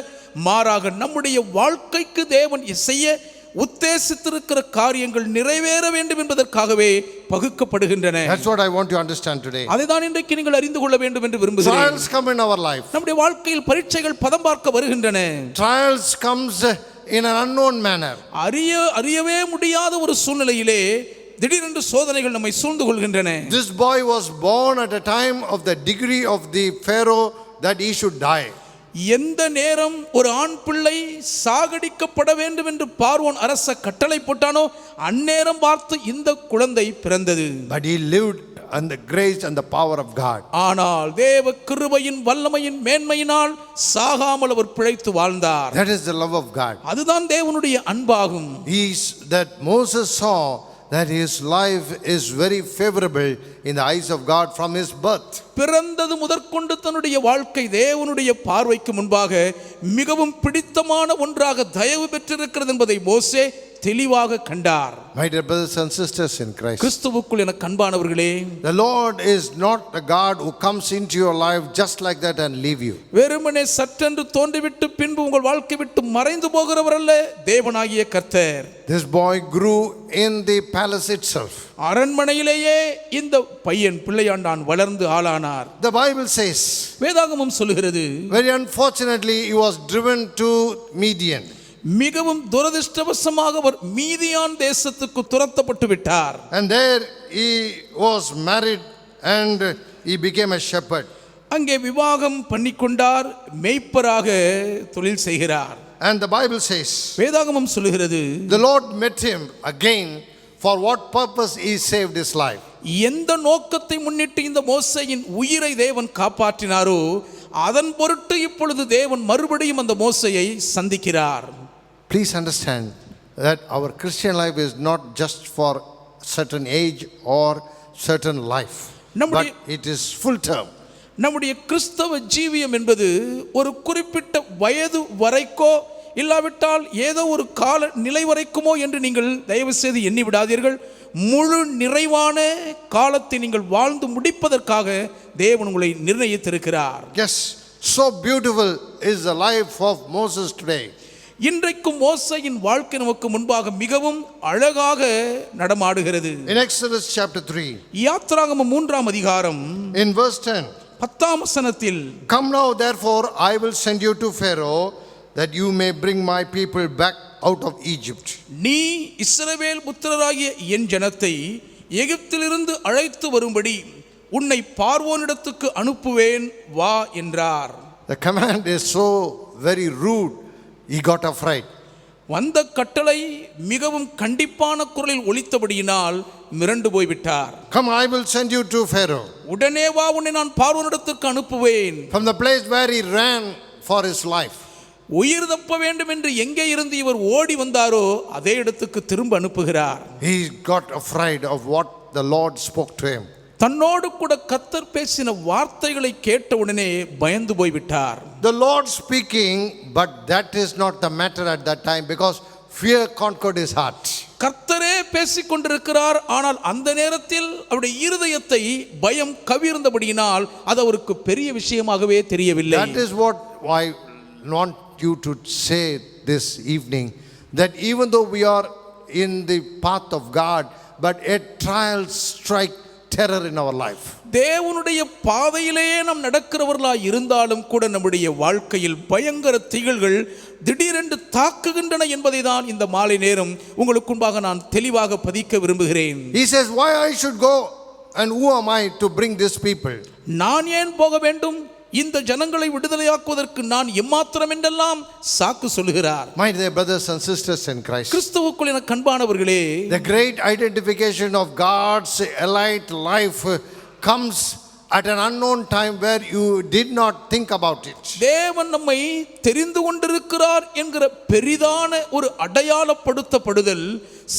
மாறாக நம்முடைய வாழ்க்கைக்கு தேவன் செய்ய உத்தேசித்திருக்கிற காரியங்கள் நிறைவேற வேண்டும் என்பதற்காகவே பகுக்கப்படுகின்றன. That's what I want to understand today. அதைதான் இன்றைக்கு நீங்கள் அறிந்து கொள்ள வேண்டும் என்று விரும்புகிறேன். Trials come in our life. நம்முடைய வாழ்க்கையில் பரீட்சைகள் பதம் பார்க்க வருகின்றன. Trials comes in an unknown manner. அறியவே முடியாத ஒரு சூழ்நிலையிலே திடீரென்று சோதனைகள் நம்மை சூழ்ந்து கொள்கின்றன. This boy was born at a time of the degree of the Pharaoh that he should die. எந்த நேரம் ஒரு ஆண் பிள்ளை சாகடிக்கப்பட வேண்டும் என்று பார்வோன் அரச கட்டளை போட்டானோ அந்நேரம் பார்த்து இந்த குழந்தை பிறந்தது. But he lived on the grace and the power of God. ஆனால் தேவ கிருபையின் வல்லமையின் மேன்மையினால் சாகாமல் அவர் பிழைத்து வாழ்ந்தார். That is the love of God. அதுதான் தேவனுடைய அன்பாகும். That Moses saw that his life is very favorable in the eyes of God from his birth. பிறந்தது முதற்கொண்டு தன்னுடைய வாழ்க்கை தேவனுடைய பார்வைக்கு முன்பாக மிகவும் பிடித்தமான ஒன்றாக தயவு பெற்றிருக்கிறது என்பதை மோசே தெளிவாக கண்டார். My dear brothers and sisters in Christ, கிறிஸ்துவுக்குள் என கண்பானவர்களே, the Lord is not a God who comes into your life just like that and leave you. வெறுமனே சற்றென்று தோன்றிவிட்டு பின்பு உங்கள் வாழ்க்கை விட்டு மறைந்து போகிறவர் அல்ல தேவனாகிய கர்த்தர். This boy grew in the palace itself. அரண்மனையிலேயே இந்த பையன் பிள்ளையாண்டான் வளர்ந்து ஆளானார். The Bible says, வேதாகமம் சொல்கிறது, very unfortunately he was driven to Midian. மிகவும் துரதிர்ஷ்டவசமாக அவர் மீதியான் தேசத்துக்கு துரத்தப்பட்டு விட்டார். And there he was married and he became a shepherd. அங்கே விவாகம் பண்ணிக்கொண்டார், மேய்ப்பராக தொழில் செய்கிறார். And the Bible says, வேதாகமம் சொல்கிறது, the Lord met him again. For what purpose he saved his life? எந்த நோக்கத்தை முன்னிட்டு இந்த மோசேயின் உயிரை தேவன் காப்பாற்றினாரோ அதன் பொருட்டு இப்பொழுது தேவன் மறுபடியும் அந்த மோசேயை சந்திக்கிறார். Please understand that our Christian life is not just for certain age or certain life, but it is full term. நம்முடைய கிறிஸ்தவ ஜீவியம் என்பது ஒரு குறிப்பிட்ட வயது வரைக்கோ இல்லாவிட்டால் ஏதோ ஒரு கால நிலை வரைக்குமோ என்று நீங்கள் தயவு செய்து எண்ணி விடாதீர்கள். முழு நிறைவான காலத்தை நீங்கள் வாழ்ந்து முடிப்பதற்காக தேவன் உங்களை நிர்ணயித்திருக்கிறார். Yes, so beautiful is the life of Moses today. இன்றைக்கும் மோசேயின் வாழ்க்கை நமக்கு முன்பாக மிகவும் அழகாக நடமாடுகிறது. In Exodus chapter 3, யாத்திராகமம் 3ஆம் அதிகாரம் in verse 10, 10ஆம் வசனத்தில், come now therefore I will send you to Pharaoh that you may bring my people back out of Egypt. நீ இஸ்ரவேல் புத்திரராகிய என் ஜனத்தை எகிப்திலிருந்து அழைத்து வரும்படி உன்னை பார்வோனிடத்துக்கு அனுப்புவேன் வா என்றார். The command is so very rude, he got afraid. வந்த கட்டளை மிகவும் கண்டிப்பான குரலில் ஒலித்தபடியினால் மிரண்டு போய்விட்டார். Come, I will send you to Pharaoh. உடனே வா, உன்னை நான் பார்வோனிடத்திற்கு அனுப்புவேன். From the place where he ran for his life. உயிர் தப்ப வேண்டும் என்று எங்கே இருந்து இவர் ஓடி வந்தாரோ அதே இடத்துக்கு திரும்ப அனுப்புகிறார். He got afraid of what the Lord spoke to him. தன்னோடு கூட கர்த்தர் பேசின வார்த்தைகளை கேட்ட உடனே பயந்து போய்விட்டார். The Lord speaking, but that is not the matter at that time, because fear conquered his heart. கர்த்தரே பேசிக் கொண்டிருக்கிறார். ஆனால் அந்த நேரத்தில் அவருடைய இருதயத்தை பயம் கவிர்ந்தபடியினால் அது அவருக்கு பெரிய விஷயமாகவே தெரியவில்லை. That is what I want you to say this evening, that even though we are in the path of God, but yet trials strike terror in our life. தேவனுடைய பாதையிலேயே நாம் நடக்கிறவர்களாய் இருந்தாலும் கூட நம்முடைய வாழ்க்கையில் பயங்கர திகில்கள் திடீரென்று தாக்குகின்றன என்பதை தான் இந்த மாலை நேரம் உங்களுக்கு முன்பாக நான் தெளிவாக பதிக்க விரும்புகிறேன். He says, why I should go, and who am I to bring these people? நான் ஏன் போக வேண்டும், இந்த ஜனங்களை விடுதலையாக்குவதற்கு நான் எம்மாத்திரம் என்றெல்லாம் சாக்கு சொல்லுகிறார். My dear brothers and sisters in Christ, கிறிஸ்துவுக்குள் என கண்பானவர்களே, the great identification of God's elite life comes at an unknown time where you did not think about it. தேவன் நம்மை தெரிந்து கொண்டிருக்கிறார் என்கிற பெரிதான ஒரு அடையாளப்படுத்தப்படுதல்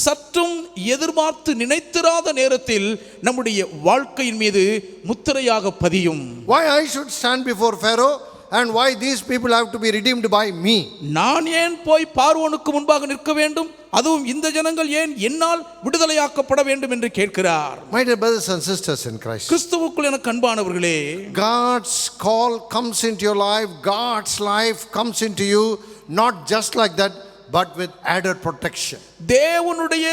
சற்றும் எதிர்பார்த்து நினைத்திராத நேரத்தில் நம்முடைய வாழ்க்கையின் மீது முத்திரையாக பதியும். Why I should stand before Pharaoh, and why these people have to be redeemed by me? நான் ஏன் போய் பார்வோனுக்கு முன்பாக நிற்க வேண்டும், அதுவும் இந்த ஜனங்கள் ஏன் என்னால் விடுதலையாக்கப்பட வேண்டும் என்று கேட்கிறார். My dear brothers and sisters in Christ, கிறிஸ்துவுக்குள் என கண்பானவர்களே, God's call comes into your life, God's life comes into you, not just like that, but with added protection. தேவனுடைய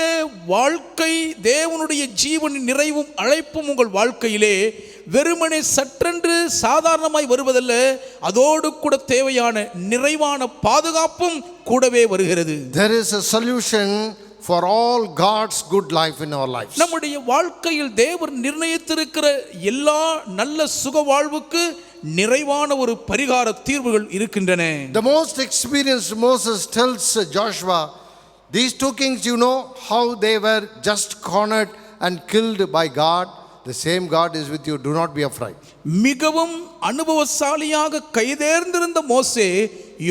வாழ்க்கை, தேவனுடைய ஜீவனின் நிறைவும் அழைப்பும் உங்கள் வாழ்க்கையிலே வெறுமனே சற்றென்று சாதாரணமாய் வருவதல்ல, அதோடு கூட தேவையான நிறைவான பாதுகாப்பும் கூடவே வருகிறது. There is a solution for all God's good life in our lives. நம்முடைய வாழ்க்கையில் தேவன் நிர்ணயித்திருக்கிற எல்லா நல்ல சுக வாழ்வுக்கு நிறைவான ஒரு பரிகார தீர்வுகள் இருக்கின்றன. The most experienced Moses tells Joshua, these two kings, you know how they were just cornered and killed by God. The same God is with you, do not be afraid. மிகவும் அனுபவசாலியாக கைதேர்ந்திருந்த மோசே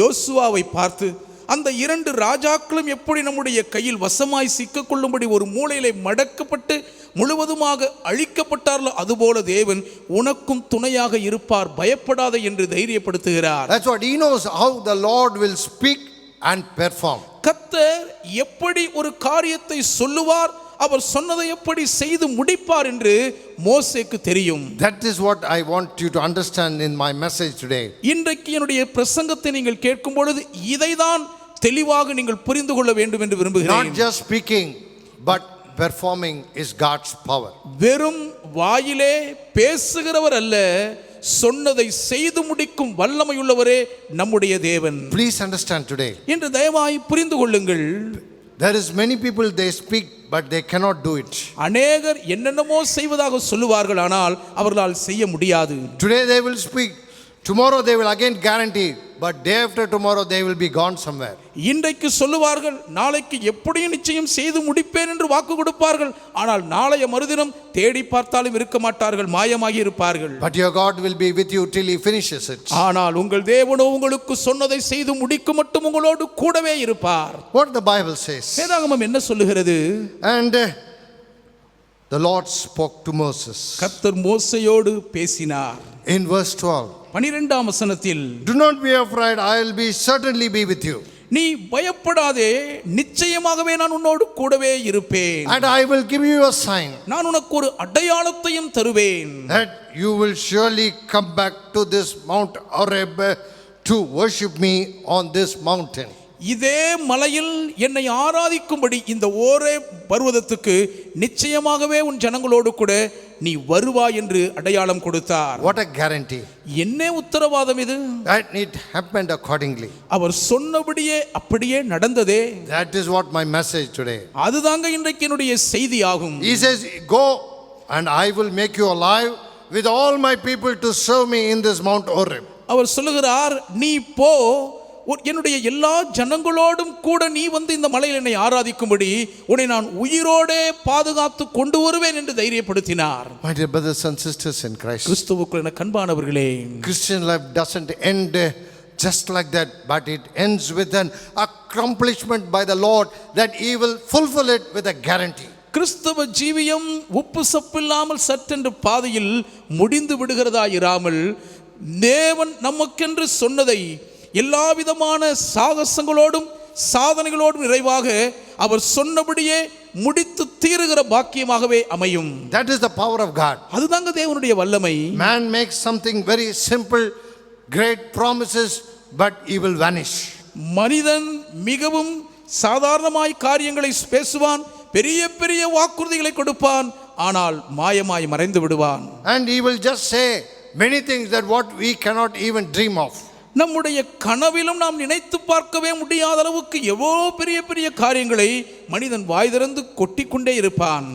யோசுவாவை பார்த்து, அந்த இரண்டு ராஜாக்களும் எப்படி நம்முடைய கையில் வசமாய் சிக்கிக்கொள்ளும்படி ஒரு மூலையிலே மடக்கப்பட்டு முழுவதுமாக அழிக்கப்பட்டார்களோ அதுபோல தேவன் உனக்கும் துணையாக இருப்பார், பயப்படாத என்று தைரியப்படுத்துகிறார். That's what he knows, how the Lord will speak and perform. கர்த்தர் எப்படி ஒரு காரியத்தை சொல்லுவார், அவர் சொன்னதை எப்படி செய்து முடிப்பார் என்று மோசேக்கு தெரியும். That is what I want you to understand in my message today. இன்றைக்கு என்னுடைய பிரசங்கத்தை நீங்கள் கேட்கும் பொழுது இதைதான் தெளிவாக நீங்கள் புரிந்து கொள்ள வேண்டும் என்று விரும்புகிறேன். Not just speaking, but performing is God's power. வெறும் வாயிலே பேசுகிறவர் அல்ல, சொன்னதை செய்து முடிக்கும் வல்லமையுள்ளவரே நம்முடைய தேவன். Please understand today. என்று தயவாய் புரிந்து கொள்ளுங்கள். There is many people, they speak but they cannot do it. அநேகர் என்னென்னமோ செய்வதாக சொல்லுவார்கள், ஆனால் அவர்களால் செய்ய முடியாது. Today they will speak, tomorrow they will again guarantee, but day after tomorrow they will be gone somewhere. இன்றைக்கு சொல்லுவார்கள், நாளைக்கு எப்படியும் நிச்சயம் செய்து முடிப்பேன் என்று வாக்கு கொடுப்பார்கள், ஆனால் நாளைய மறுதினம் தேடி பார்த்தாலும் இருக்க மாட்டார்கள், மாயமாகி இருப்பார்கள். But your God will be with you till he finishes it. ஆனால் உங்கள் தேவனோ உங்களுக்கு சொன்னதை செய்து முடிக்க மட்டும் உங்களோடு கூடவே இருப்பார். What the Bible says. வேதாகமம் என்ன சொல்லுகிறது? And the Lord spoke to Moses. கர்த்தர் மோசேயோடு பேசினார். In verse 12. 12ஆம் வசனத்தில், Do not be afraid, I will certainly be with you. நீ பயப்படாதே, நிச்சயமாகவே நான் உன்னோடு கூடவே இருப்பேன். And I will give you a sign. நான் உனக்கு ஒரு அடையாளத்தையும் தருவேன். That you will surely come back to this Mount Horeb to worship me on this mountain. இதே மலையில் என்னை ஆராதிக்கும்படி இந்த ஓரேப் பர்வதத்துக்கு நிச்சயமாகவே உன் ஜனங்களோடு கூட நீ வருவாய் என்று அடையாளம் கொடுத்தார். What a guarantee. என்ன உத்தரவாதம் இது? That it happened accordingly. அவர் சொன்னபடியே அப்படியே நடந்ததே. That is what my message today. அதுதாங்க இன்றைக்கு என்னுடைய செய்தி ஆகும். He says, go and I will make you alive with all my people to serve me in this Mount Horeb. அவர் சொல்லுகிறார், நீ போ, என்னுடைய எல்லா ஜனங்களோடும் கூட நீ வந்து இந்த மலையில் என்னை ஆராதிக்கும்படி உன்னை நான் உயிரோடே பாதுகாத்து கொண்டு வருவேன் என்று தைரியப்படுத்தினார். My dear brothers and sisters in Christ, கிறிஸ்துவுக்குள் என கண்பானவர்களே, Christian life doesn't end just like that, but it ends with an accomplishment by the Lord that He will fulfill it with a guarantee. கிறிஸ்தவ ஜீவியம் உப்பு சப்பில்லாமல் சற்றென்று பாதையில் முடிந்து விடுகிறதா இராமல், தேவன் நமக்கென்று சொன்னதை எல்லா விதமான சாகசங்களோடும் சாதனைகளோடும் நிறைவாக அவர் சொன்னபடியே முடித்து தீருகிற பாக்கியமாகவே அமையும். That is the power of God. அதுதாங்க தேவனுடைய வல்லமை. Man makes something very simple, great promises, but he will vanish. மனிதன் மிகவும் சாதாரணமாய் காரியங்களை பேசுவான், பெரிய பெரிய வாக்குறுதிகளை கொடுப்பான், ஆனால் மாயமாய் மறைந்து விடுவான். And he will just say many things that what we cannot even dream of. நம்முடைய கனவிலும் நாம் நினைத்து பார்க்கவே முடியாத அளவுக்கு எவ்வளோ பெரிய பெரிய காரியங்களை மனிதன் வாய் திறந்து கொட்டிக்கொண்டே இருப்பான்.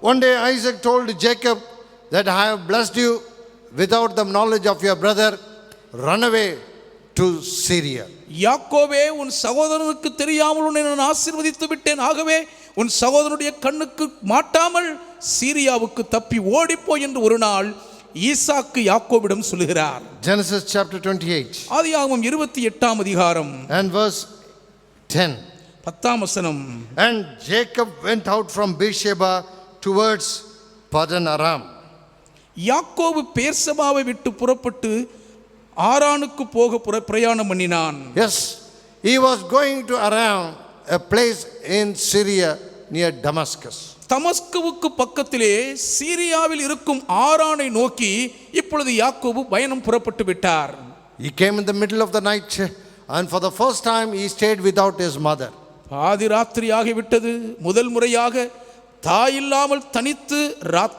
One day Isaac told Jacob that I have blessed you without the knowledge of your brother, run away to Syria. யாக்கோபே, உன் சகோதரனுக்கு தெரியாமல் உன்னை நான் ஆசீர்வதித்து விட்டேன், ஆகவே உன் சகோதரனுடைய கண்ணுக்கு மாட்டாமல் சீரியாவுக்கு தப்பி ஓடிப்போ என்று ஒரு நாள் ஈசாக்கு யாக்கோபிடம் சொல்லுகிறார். Genesis chapter 28 ஆதியாகமம் 28ஆம் அதிகாரம் and verse 10. 10ஆம் வசனம். And Jacob went out from Beersheba towards Padan Aram. யாக்கோபு பேர்சபாவை விட்டு புறப்பட்டு ஆரானுக்கு போக பிரயாணம் பண்ணினான். Yes, he was going to Aram, a place in Syria near Damascus. தமஸ்குவுக்கு பக்கத்திலே சீரியாவில் இருக்கும் ஆரானை நோக்கி இப்பொழுது யாக்கோபு பயணம் புறப்பட்டு விட்டார். He came in the middle of the night and for the first time he stayed without his mother. பாதி ராத்திரி ஆகிவிட்டது. முதல் முறையாக தாய் இல்லாமல் தனித்து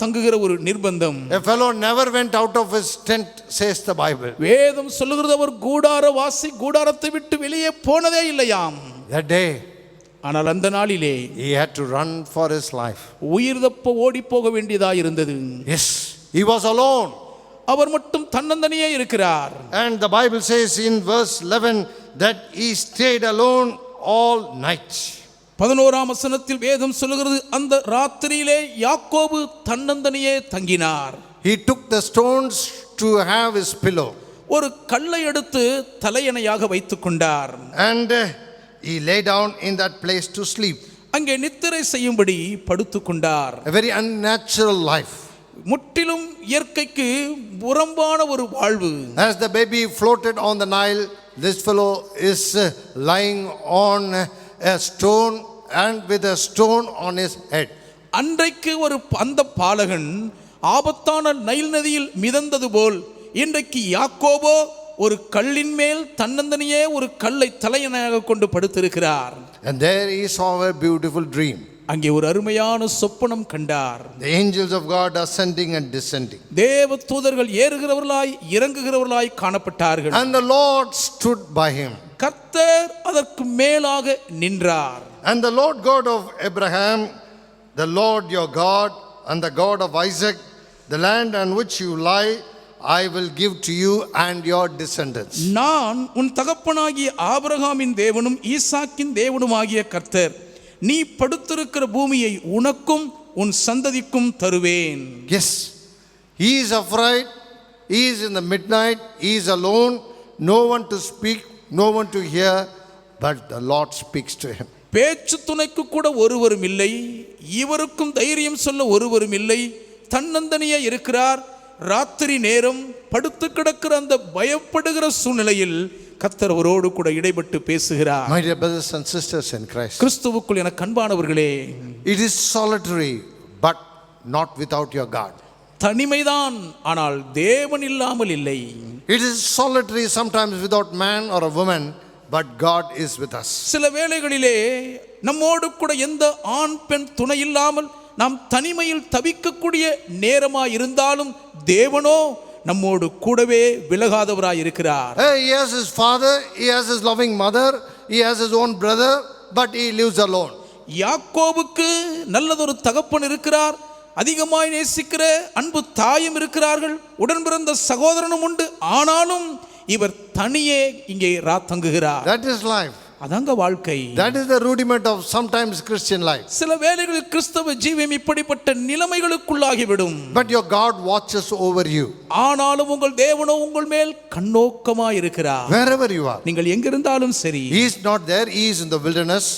தங்குகிற ஒரு நிர்பந்தம். A fellow never went out of his tent, says the Bible. வேதம் சொல்லுகிறது அவர் கூடாரத்தை விட்டு வெளியே போனதே இல்லையாம். That day ஆனால் அந்த நாளிலே he had to run for his life. உயிர் தப்ப ஓடி போக வேண்டியதா இருந்தது. Yes, he was alone. அவர் மட்டும் தன்னந்தனியே இருக்கிறார். And the Bible says in verse 11 that he stayed alone all night. 11ஆம் வசனத்தில் வேதம் சொல்லுகிறது அந்த ராத்திரியிலே யாக்கோபு தன்னந்தனியே தங்கினார். He took the stones to have his pillow. ஒரு கல்லை எடுத்து தலையணையாக வைத்துக் கொண்டார். And he lay down in that place to sleep. அங்கே நித்திரை செய்யும்படி படுத்துக் கொண்டார். A very unnatural life. முற்றிலும் இயற்கைக்கு புறம்பான ஒரு வாழ்வு. As the baby floated on the Nile, this fellow is lying on a stone and with a stone on his head. அன்றைக்கு அந்த பாலகன் ஆபத்தான நைல் நதியில் மிதந்தது போல் இன்றைக்கு யாக்கோபோ ஒரு கல்லின் மேல் தன்னந்தனியே ஒரு கல்லை தலையணையாக கொண்டு படுத்திருக்கிறார். And there he saw a beautiful dream. அங்கே ஒரு அருமையான சொப்பனம் கண்டார். The angels of God ascending and descending. தேவ தூதர்கள் ஏறுகிறவர்களாய் இறங்குகிறவர்களாய் காணப்பட்டார்கள். And the Lord stood by him. கர்த்தர் அதற்கு மேலாக நின்றார். And the Lord God of Abraham, the Lord your God, and the God of Isaac, the land on which you lie, I will give to you and your descendants. நான் உன் தகப்பனாகிய ஆபிரகாமின் தேவனும் ஈசாக்கின் தேவனுமாகிய கர்த்தர், நீ படுத்திருக்கிற பூமியை உனக்கும் உன் சந்ததிக்கும் தருவேன். Yes, he is afraid, he is in the midnight, he is alone, no one to speak, no one to hear, but the Lord speaks to him. பேச்சு துணைக்கு கூட ஒருவரும் இல்லை, இவருக்கும் தைரியம் சொல்ல ஒருவரும் இல்லை, தன்னந்தனியே இருக்கிறார். ராத்திரி நேரம் படுத்து கிடக்கிற அந்த பயப்படுகிற சூழ்நிலையில் கர்த்தர் அவரோடு கூட இடைப்பட்டு பேசுகிறார். My dear brothers and sisters in Christ, கிறிஸ்துவுக்குள் என கண்பானவர்களே, it is solitary but not without your God. தனிமைதான், ஆனால் தேவன் இல்லாமல் இல்லை. It is solitary sometimes without man or a woman, but God is with us. சில வேளைகளிலே நம்மோடு கூட எந்த ஆண் பெண் துணை இல்லாமல் நாம் தனிமையில் தவிக்கக்கூடிய நேரமாய் இருந்தாலும் தேவனோ நம்மோடு கூடவே விலகாதவராய் இருக்கிறார். He has his father, he has his loving mother, he has his own brother, but he lives alone. யாக்கோபுக்கு நல்லதொரு தகப்பன் இருக்கிறார், அதிகமாய் நேசிக்கிற அன்பு தாயும் இருக்கிறார்கள், உடன் பிறந்த சகோதரனும் உண்டு. ஆனாலும் இவர் தனியே இங்கே தங்குகிறார். That is life. அதாங்க வாழ்க்கை. That is the rudiment of sometimes Christian life. சில வேளைகளில் கிறிஸ்தவ ஜீவியம் இப்படிப்பட்ட நிலைமைகளுக்குள்ளாகிவிடும். But your God watches over you. ஆனாலும் உங்கள் தேவனோ உங்கள் மேல் கண்ணோக்கமாய் இருக்கிறார். Wherever you are. நீங்கள் எங்கிருந்தாலும் சரி. He is not there. He is in the wilderness.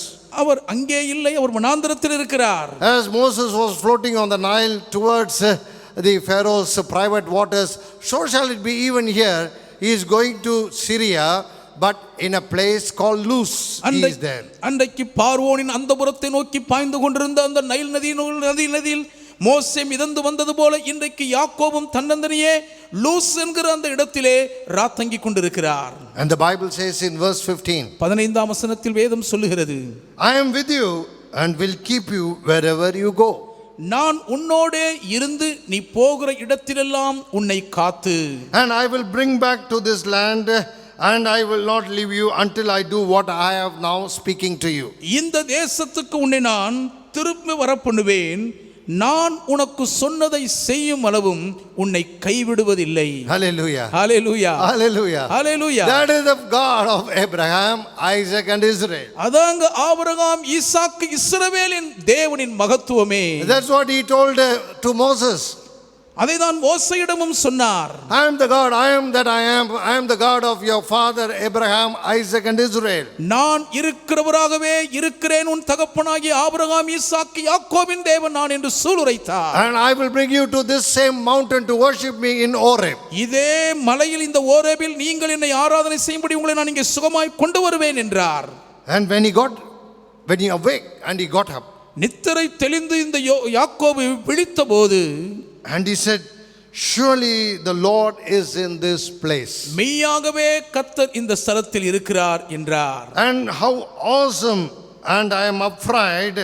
அவர் அங்கே இல்லை, அவர் வனாந்தரத்தில் இருக்கிறார். As Moses was floating on the Nile towards the Pharaoh's private waters, so shall it be even here. He is going to Syria, but in a place called Luz. He is there. அன்றைக்கு பார்வோனின் அந்தப்புறத்தை நோக்கி பாய்ந்து கொண்டிருந்த அந்த Nile நதியில் மோசே மிதந்து வந்தது போல இன்றைக்கு யாக்கோபும் தன்னந்தனியே லூஸ் என்கிற அந்த இடத்திலே ராத்தங்கி கொண்டிருக்கிறார். And the Bible says in verse 15, 15ஆம் வசனத்தில் வேதம் சொல்லுகிறது, I am with you and will keep you wherever you go. நான் உன்னோடே இருந்து நீ போகிற இடத்திலெல்லாம் உன்னை காத்து. And I will bring back to this land and I will not leave you until I do what I have now speaking to you. இந்த தேசத்துக்கு உன்னை நான் திரும்பி வரப்பண்ணுவேன். நான் உனக்கு சொன்னதை செய்யும் அளவும் உன்னை கைவிடுவதில்லை. Hallelujah. Hallelujah. Hallelujah. Hallelujah. That is the God of Abraham, Isaac and Israel. அதாங்க ஆபிரகாம், ஈசாக்கு, இஸ்ரவேலின் தேவனின் மகத்துவமே. That's what he told to Moses. அதை தான் மோசேயிடமும் சொன்னார். I am the God, I am that I am. I am the God of your father Abraham, Isaac and Israel. நான் இருக்கிறவராகவே இருக்கிறேன், உன் தகப்பனாகிய ஆபிரகாம், ஈசாக்கு, யாக்கோபின் தேவன் நான் என்று சூளுரைத்தார். And I will bring you to this same mountain to worship me in Horeb. இதே மலையில் இந்த ஓரேபில் நீங்கள் என்னை ஆராதனை செய்யும்படி உங்களை நான் இங்கே சுகமாய் கொண்டு வருவேன் என்றார். And when he awake and he got up. நித்திரை தெளிந்து இந்த யாக்கோபு விழித்த போது, and he said, surely the Lord is in this place. மெய்யாகவே கர்த்தர் இந்த ஸ்தலத்தில் இருக்கிறார் என்றார். And how awesome, and I am afraid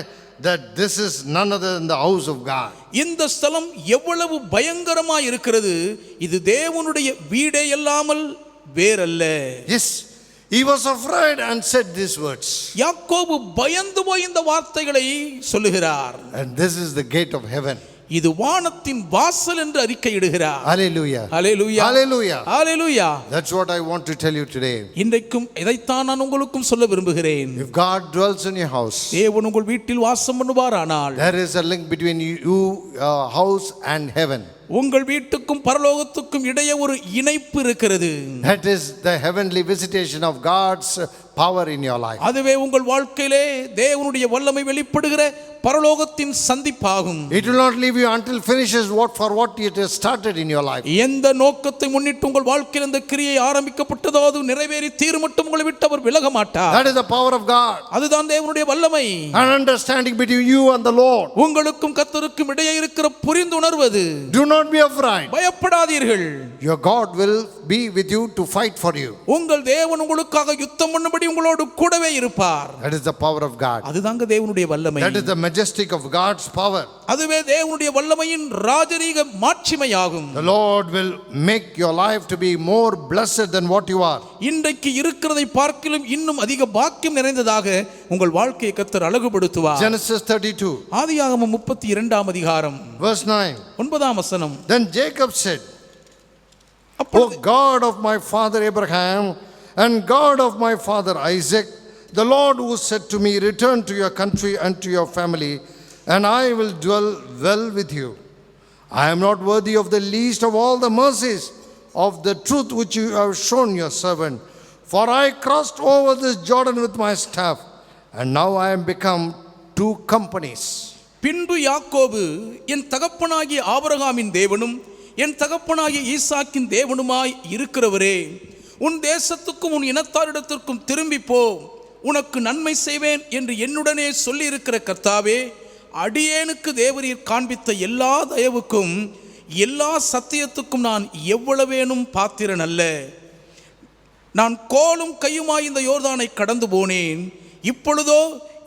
that this is none other than the house of God. இந்த ஸ்தலம் எவ்வளவு பயங்கரமாய் இருக்கிறது, இது தேவனுடைய வீடே அல்லாமல் வேறல்ல. Yes, he was afraid and said these words. யாக்கோபு பயந்து போய் இந்த வார்த்தைகளை சொல்லுகிறார். And this is the gate of heaven. இது வானத்தின் வாசல் என்று அறிக்கையிடுகிறார். Hallelujah. Hallelujah. Hallelujah. Hallelujah. That's what I want to tell you today. இன்றைக்கும் இதைத்தான் நான் உங்களுக்கும் சொல்ல விரும்புகிறேன். If God dwells in your house, தேவன் உங்கள் வீட்டில் வாசம் பண்ணுவாரானால், there is a link between you, house and heaven. உங்கள் வீட்டுக்கும் பரலோகத்துக்கும் இடையே ஒரு இணைப்பு இருக்கிறது. That is the heavenly visitation of God's power in your life. அதுவே உங்கள் வாழ்க்கையிலே தேவனுடைய வல்லமை வெளிப்படுகிற பரலோகத்தின் சந்திப்பாகும். It will not leave you until finishes for what it has started in your life. எந்த நோக்கத்தை முன்னிட்டு உங்கள் வாழ்க்கையில் இந்த கிரியை ஆரம்பிக்கப்பட்டதோ அது நிறைவேறி தீரும் மட்டும் உங்களை விட்டு அவர் விலக மாட்டார். That is the power of God. அதுதான் தேவனுடைய வல்லமை. An understanding between you and the Lord. உங்களுக்கும் கர்த்தருக்கும் இடையே இருக்கிற புரிந்துணர்வது. Do not be afraid. பயப்படாதீர்கள். Your God will be with you to fight for you. உங்கள் தேவன் உங்களுக்காக யுத்தம் பண்ணும்படி உங்களோடு கூடவே இருப்பார். That is the power of God. அதுதாங்க தேவனுடைய வல்லமை. That is the majestic of God's power. அதுவே தேவனுடைய வல்லமையின் ராஜரீக மாட்சிமையாகும். The Lord will make your life to be more blessed than what you are. இன்றைக்கு இருக்கிறதை பார்க்கிலும் இன்னும் அதிக பாக்கியம் நிறைந்ததாக உங்கள் வாழ்க்கையை கர்த்தர் அழகுபடுத்துவார். Genesis 32. ஆதியாகமம் 32ஆம் அதிகாரம் Verse 9. 9ஆம் வசனம். Then Jacob said, O God of my father Abraham and God of my father Isaac, the Lord who said to me, return to your country and to your family, and I will dwell well with you. I am not worthy of the least of all the mercies of the truth which you have shown your servant. For I crossed over this Jordan with my staff, and now I am become two companies. பின்பு யாக்கோபு என் தகப்பனாகிய ஆபிரகாமின் தேவனும் என் தகப்பனாகிய ஈசாக்கின் தேவனுமாய் இருக்கிறவரே, உன் தேசத்துக்கும் உன் இனத்தாரிடத்திற்கும் திரும்பி போ, உனக்கு நன்மை செய்வேன் என்று என்னுடனே சொல்லி இருக்கிற கர்த்தாவே, அடியேனுக்கு தேவரீர் காண்பித்த எல்லா தயவுக்கும் எல்லா சத்தியத்துக்கும் நான் எவ்வளவேனும் பாத்திரன் அல்ல. நான் கோலும் கையுமாய் இந்த யோர்தானை கடந்து போனேன், இப்பொழுதோ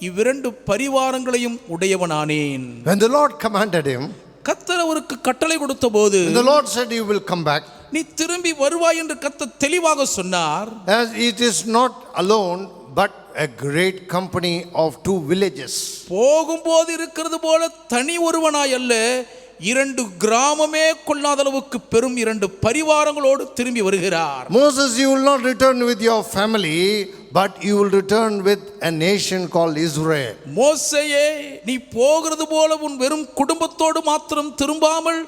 இவ்விரண்டு பரிவாரங்களையும் உடையவனானேன். When the Lord commanded him, கர்த்தர் அவருக்கு கட்டளை கொடுத்த போது, the Lord said, you will come back. நீ திரும்பி வருவாய் என்று கர்த்தர் தெளிவாக சொன்னார். As it is not alone, but a great company of two villages. போகும்போது இருக்கிறது போல தனி ஒருவனாய் அல்ல, 2 கிராமமே கொள்ளாத அளவுக்கு பெரும் 2 பரிவாரங்களோடு திரும்பி வருகிறார். Moses, you will not return with your family, but you will return with a nation called Israel. மோசேயே, நீ போகிறது போல உன் வெறும் குடும்பத்தோடு மாத்திரம் திரும்பாமல்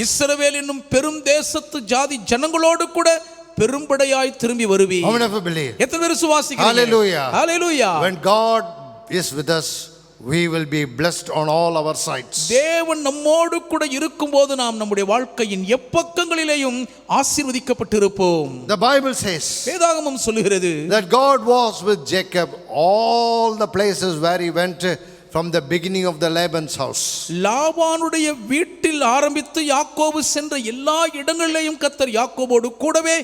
இஸ்ரவேல் என்னும் பெரும் தேசத்து ஜாதி ஜனங்களோடு கூட பெரும்படையாய் திரும்பி வருவி. How many of you believe? எத்தனை பேர் விசுவாசிக்கிறீங்க? Hallelujah. Hallelujah. When God is with us, we will be blessed on all our sides. தேவன் நம்மோடு கூட இருக்கும்போது நாம் நம்முடைய வாழ்க்கையின் எப்பக்கங்களிலேயும் ஆசீர்வதிக்கப்பட்டிருப்போம். The Bible says வேதாகமம் சொல்லுகிறது that God was with Jacob all the places where he went from the beginning of the Laban's house. லாபானுடைய வீட்டில் ஆரம்பித்து யாக்கோபு சென்ற எல்லா இடங்களிலேயும் கர்த்தர் யாக்கோபோடு கூடவே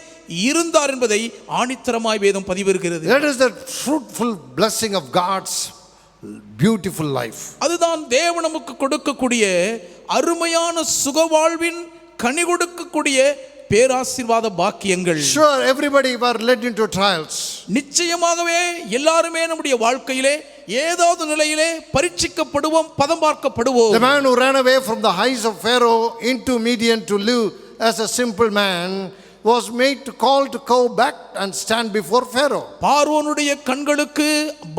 இருந்தார் என்பதை ஆணித்தரமாய் வேதம் பதிவிருக்கிறது. That is the fruitful blessing of God's beautiful life. அதுதான் தேவன் நமக்கு கொடுக்கக்கூடிய அருமையான சுகவாழ்வின் கனி கொடுக்கக்கூடிய பேராசீர்வாத பாக்கியங்கள். Sure, everybody were led into trials. நிச்சயமாகவே எல்லாருமே நம்முடைய வாழ்க்கையிலே ஏதாவது நிலையிலே பரீட்சிக்கப்படுவோம், பதம் பார்க்கப்படுவோம். The man who ran away from the eyes of Pharaoh into Midian to live as a simple man was made to call to go back and stand before Pharaoh. பார்வோனுடைய கண்களுக்கு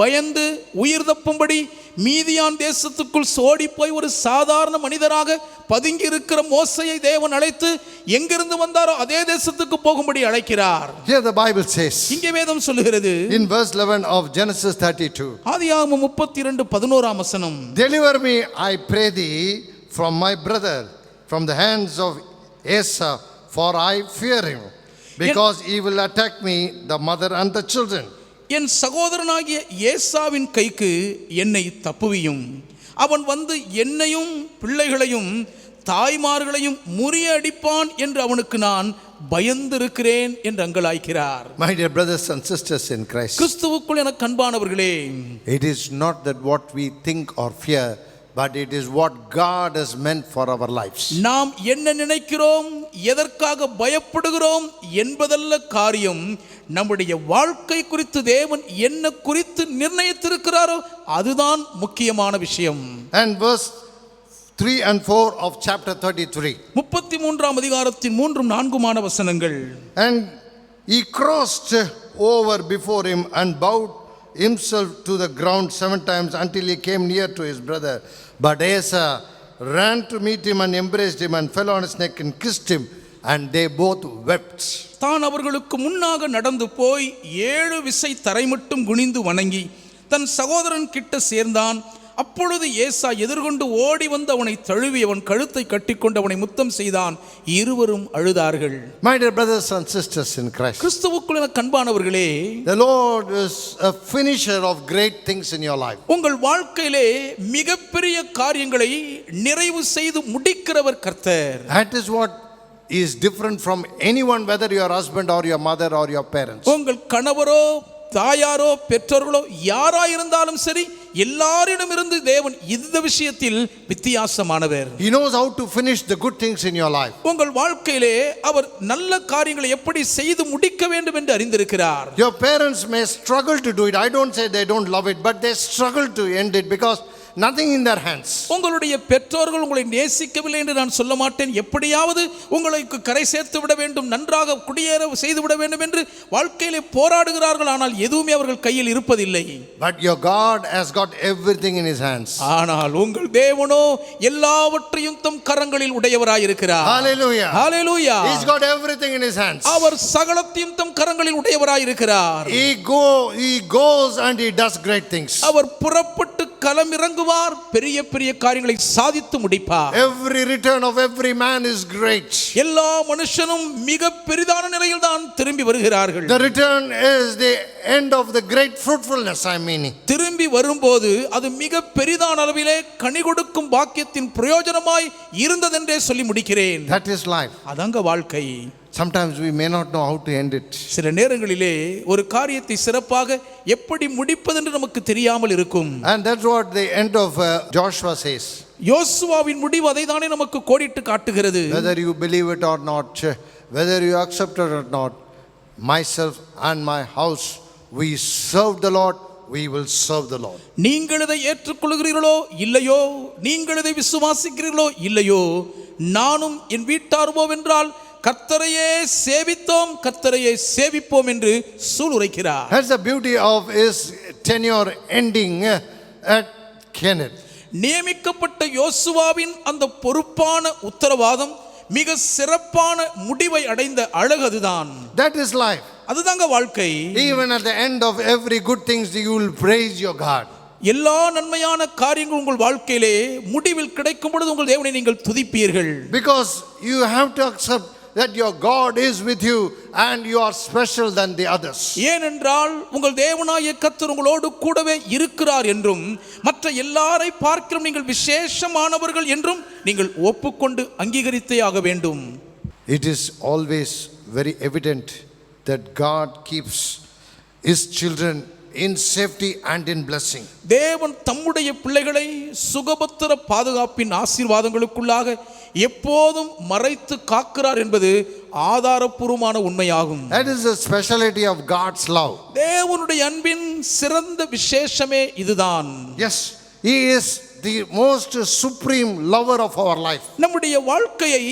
பயந்து உயிர் தப்பும்படி மீதியான் தேசத்துக்குள் சோடி போய் ஒரு சாதாரண மனிதராக பதுங்கி இருக்கிற மோசேயை தேவன் அழைத்து எங்கிருந்து வந்தாரோ அதே தேசத்துக்கு போகும்படி அழைக்கிறார். Here the Bible says இங்கே வேதம் சொல்லுகிறது in verse 11 of Genesis 32. ஆதியாகமம் 32:11 வசனம். Deliver me, I pray thee, from my brother, from the hands of Esau, for I fear him, because he will attack me, the mother and the children. என் சகோதரனாகிய ஏசாவின் கைக்கு என்னை தப்புவியும், அவன் வந்து என்னையும் பிள்ளைகளையும் தாய்மார்களையும் முறியடிப்பான் என்று அவனுக்கு நான் பயந்திருக்கிறேன் என்று அங்கலாய்க்கிறார். My dear brothers and sisters in Christ, கிறிஸ்துவுக்குள் எனக்கு அன்பானவர்களே, it is not that what we think or fear, but it is what God has meant for our lives. நாம் என்ன நினைக்கிறோம், எதற்காக பயப்படுகிறோம் என்பதல்ல காரியம், நம்முடைய வாழ்க்கை குறித்து தேவன் என்ன குறித்து நிர்ணயித்திருக்கிறாரோ அதுதான் முக்கியமான விஷயம். And verse 3 and 4 of chapter 33. 33ஆம் அதிகாரத்தின் 3-4 வசனங்கள். And he crossed over before him and bowed himself to the ground 7 times until he came near to his brother. But Asa ran to meet him and embraced him and fell on his neck and kissed him, and they both wept. தான் அவர்களுக்கு முன்னாக நடந்து போய் 7 விசை தரை மட்டும் குனிந்து வணங்கி தன் சகோதரன் கிட்ட சேர்ந்தான். அப்பொழுது ஏசா எதிர்கொண்டு ஓடி வந்து அவனை தழுவி அவன் கழுத்தை கட்டிக்கொண்டு அவனை முத்தம் செய்தான். இருவரும் அழுதார்கள். My dear brothers and sisters in Christ, கிறிஸ்துவுக்குள் எனக்கு அன்பானவர்களே, the Lord is a finisher of great things in your life. உங்கள் வாழ்க்கையிலே மிகப்பெரிய காரியங்களை நிறைவு செய்து முடிக்கிறவர் கர்த்தர். That is what is different from anyone, whether your husband or your mother or your parents. உங்கள் கணவரோ தாயாரோ பெற்றோர்களோ யாராயிருந்தாலும் சரி, எல்லாரிடமிருந்து தேவன் இந்த விஷயத்தில் வித்தியாசமானவர். He knows how to finish the good things in your life. உங்கள் வாழ்க்கையிலே அவர் நல்ல காரியங்களை எப்படி செய்து முடிக்க வேண்டும் என்று அறிந்திருக்கிறார். Your parents may struggle to do it. I don't say they don't love it, but they struggle to end it because nothing in their hands. உங்களுடைய பெற்றோர்கள் உங்களை நேசிக்கவில்லை என்று நான் சொல்ல மாட்டேன். எப்படியாவது உங்களுக்கு கரை சேர்த்து விட வேண்டும், நன்றாக குடியேற செய்து விட வேண்டும் என்று வாழ்க்கையிலே போராடுகிறார்கள். ஆனால் எதுவுமே அவர்கள் கையில் இருப்பதில்லை. But your God has got everything in his hands. ஆனால் உங்கள் தேவனோ எல்லாவற்றையும் தம் கரங்களில் உடையவராய் இருக்கிறார். Hallelujah. Hallelujah. He's got everything in his hands. அவர் சகலத்தையும் தம் கரங்களில் உடையவராய் இருக்கிறார். He goes and he does great things. அவர் புறப்பட்டு களம் இறங்குவார், பெரிய பெரிய காரியங்களை சாதித்து முடிப்பார். Every return of every man is great. எல்லா மனுஷனும் மிக பெரிதான நிலையில் தான் திரும்பி வருகிறார்கள். The return is the end of the great fruitfulness, I mean. திரும்பி வரும்போது அது மிக பெரிதான அளவிலே கனி கொடுக்கும் பாக்கியத்தின் பிரயோஜனமாய் இருந்ததென்றே சொல்லி முடிக்கிறேன். That is life. அதங்க வாழ்க்கை. Sometimes we may not know how to end it. சில நேரங்களிலே ஒரு காரியத்தை சிறப்பாக எப்படி முடிப்பதென்று நமக்கு தெரியாமல் இருக்கும். And that's what the end of Joshua says. யோசுவாவின் முடிவு அதை தானே நமக்கு கோடிட்டு காட்டுகிறது. Whether you believe it or not, whether you accept it or not, myself and my house, we serve the Lord, we will serve the Lord. நீங்கள் இதை ஏற்றுக்கொள்கிறீர்களோ இல்லையோ, நீங்கள் இதை விசுவாசிக்கிறீர்களோ இல்லையோ, நானும் என் வீட்டாருவோவென்றால் கர்த்தரையே சேவித்தோம் கர்த்தரையே சேவிப்போம் என்று சூளுரைக்கிறார். That's the beauty of his tenure ending at Kenath. நியமிக்கப்பட்ட யோசுவாவின் அந்த பொறுப்பான உத்தரவாதம் மிக சிறப்பான முடிவை அடைந்த அழகதுதான். That is life. அதுதாங்க வாழ்க்கை. Even at the end of every good things you will praise your God. எல்லா நன்மையான காரியங்கள் உங்கள் வாழ்க்கையிலே முடிவில் கிடைக்கும் பொழுது உங்கள் தேவனை நீங்கள் துதிப்பீர்கள். Because you have to accept that your God is with you and you are special than the others. ஏனென்றால் உங்கள் தேவனாகிய கர்த்தர் உங்களோடு கூடவே இருக்கிறார் என்றும் மற்ற எல்லாரை பார்க்கிறோம் நீங்கள் விசேஷமானவர்கள் என்றும் நீங்கள் ஒப்புக்கொண்டு அங்கீகரித்தே ஆக வேண்டும். It is always very evident that God keeps his children in safety and in blessing. தேவன் தம்முடைய பிள்ளைகளை சுகபத்திர பாதுகாப்பின் ஆசீர்வாதங்களுக்குள்ளாக எப்போதும் மறைத்து காக்கிறார் என்பது ஆதாரபூர்வமான உண்மையாகும். That is the speciality of God's love. தேவனுடைய அன்பின் சிறந்த விசேஷமே இதுதான். Yes, he is the most supreme lover of our life. நம்முடைய வாழ்க்கையை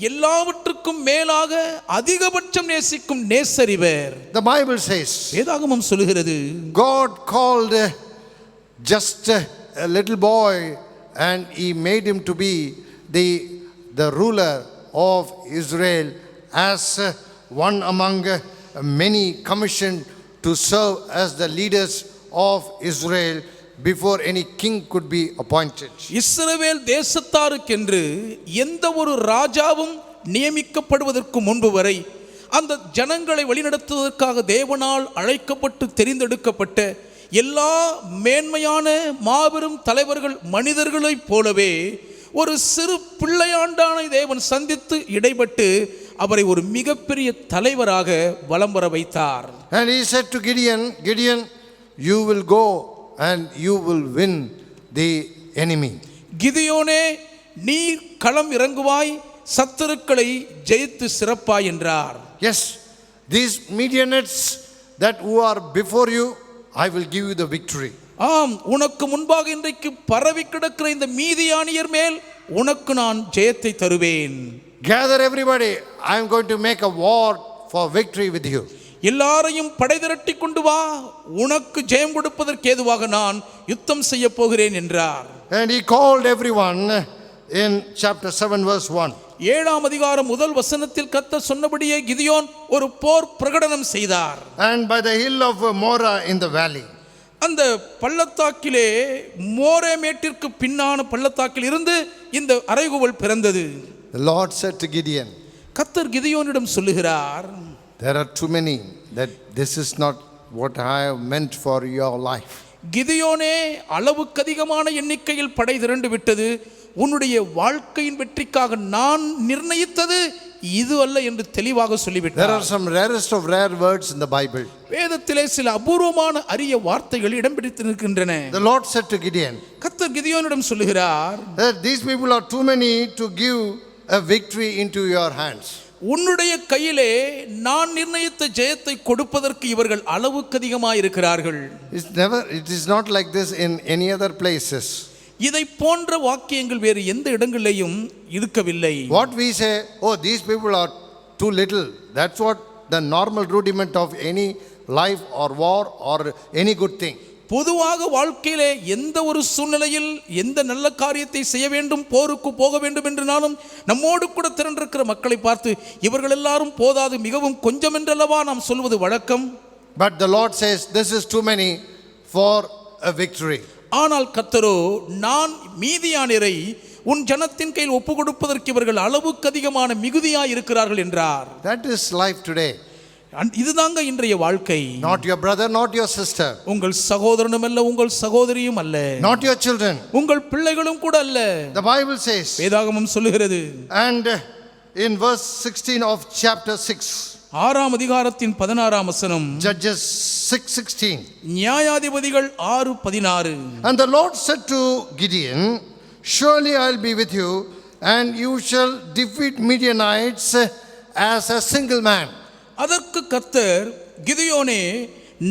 எல்லாவற்றுக்கும் மேலாக அதிகபட்சம் நேசிக்கும் நேசரிவர். The Bible says வேதாகமம் சொல்கிறது, God called just a little boy and he made him to be the ruler of Israel as one among many commissioned to serve as the leaders of Israel before any king could be appointed. இஸ்ரவேல் தேசத்தாருக்கென்று எந்த ஒரு ராஜாவும் நியமிக்கப்படுவதற்கு முன்பு வரை அந்த ஜனங்களை வழிநடத்துவதற்காக தேவனால் அழைக்கப்பட்டு தெரிந்தெடுக்கப்பட்ட எல்லா மேன்மையான மாபெரும் தலைவர்கள் மனிதர்களைப் போலவே ஒரு சிறு பிள்ளையாண்டானை தேவன் சந்தித்து இடைப்பட்டு அவரை ஒரு மிகப்பெரிய தலைவராக வலம் வர வைத்தார். And he said to Gideon, Gideon, you will go and you will win the enemy. கிதியோனே நீ களம் இறங்குவாய் சத்துருக்களை ஜெயித்து சிறப்பாய் என்றார். Yes, these Midianites that who are before you, I will give you the victory. ஆம், உனக்கு முன்பாக இன்றைக்கு பரவி கிடக்கிற இந்த மீதியானியர் மேல் உனக்கு நான் ஜெயத்தை தருவேன். Gather everybody, I am going to make a war for victory with you. எல்லாரையும் படை திரட்டி கொண்டு வா, உனக்கு ஜெயம் கொடுப்பதற்கு ஏதுவாக நான் யுத்தம் செய்ய போகிறேன் என்றார். And he called everyone in chapter 7 verse 1. 7ஆம் அதிகாரம் முதல் வசனத்தில் கர்த்தர் சொன்னபடியே கிதியோன் ஒரு போர் பிரகடனம் செய்தார். And by the hill of Morah in the valley. அந்த பள்ளத்தாக்கிலே மோரே மேட்டிற்கு பின்னான பள்ளத்தாக்கில் இருந்து இந்த அறைகூவல் பிறந்தது. The Lord said to Gideon, கர்த்தர் கிதியோனிடம் சொல்லுகிறார், there are too many that this is not what I have meant for your life. கிதியோனே, அளவுக்கு அதிகமான எண்ணிக்கையில் படை திரண்டு விட்டது, உன்னுடைய வாழ்க்கையின் வெற்றிக்காக நான் நிர்ணயித்தது இது அல்ல என்று தெளிவாக சொல்லிவிட்டார். There are some rarest of rare words in the Bible. வேதத்திலே சில அபூர்வமான அரிய வார்த்தைகள் இடம் பிடித்து நிற்கின்றன. The Lord said to Gideon, கர்த்தர் கிதியோனிடம் சொல்லுகிறார், that these people are too many to give a victory into your hands. உன்னுடைய கையிலே நான் நிர்ணயித்த ஜெயத்தை கொடுப்பதற்கு இவர்கள் அளவுக்கு அதிகமாக இருக்கிறார்கள். It is not like this in any other places. இதை போன்ற வாக்கியங்கள் வேறு எந்த இடங்களிலேயும் இருக்கவில்லை. What we say, oh, these people are too little, that's what the normal rudiment of any life or war or any good thing. பொதுவாக வாழ்க்கையிலே எந்த ஒரு சூழ்நிலையில் எந்த நல்ல காரியத்தை செய்ய வேண்டும், போருக்கு போக வேண்டும் என்றாலும் நம்மோடு கூட திரண்டிருக்கிற மக்களை பார்த்து இவர்கள் எல்லாரும் போதாது, மிகவும் கொஞ்சம் என்றல்லவா நாம் சொல்வது வழக்கம். But the Lord says this is too many for a victory. ஆனால் கர்த்தரோ, நான் மீதியானியரை உன் ஜனத்தின் கையில் ஒப்பு கொடுப்பதற்கு இவர்கள் அளவுக்கு அதிகமான மிகுதியாய் இருக்கிறார்கள் என்றார். That is life today. இதுதாங்க இன்றைய வாழ்க்கை. Not your brother, not your sister. உங்கள் சகோதரனும் அல்ல, உங்கள் சகோதரியும் அல்ல. Not your children. உங்கள் பிள்ளைகளும் கூட அல்ல. The Bible says, வேதாகமம் சொல்லுகிறது, and in verse 16 of chapter 6, 6ஆம் அதிகாரத்தின் 16ஆம் வசனம், Judges 6:16, நியாயாதிபதிகள் 6:16, and the Lord said to Gideon, surely I'll be with you and you shall defeat Midianites as a single man. அதற்கு கர்த்தர், கிதியோனே,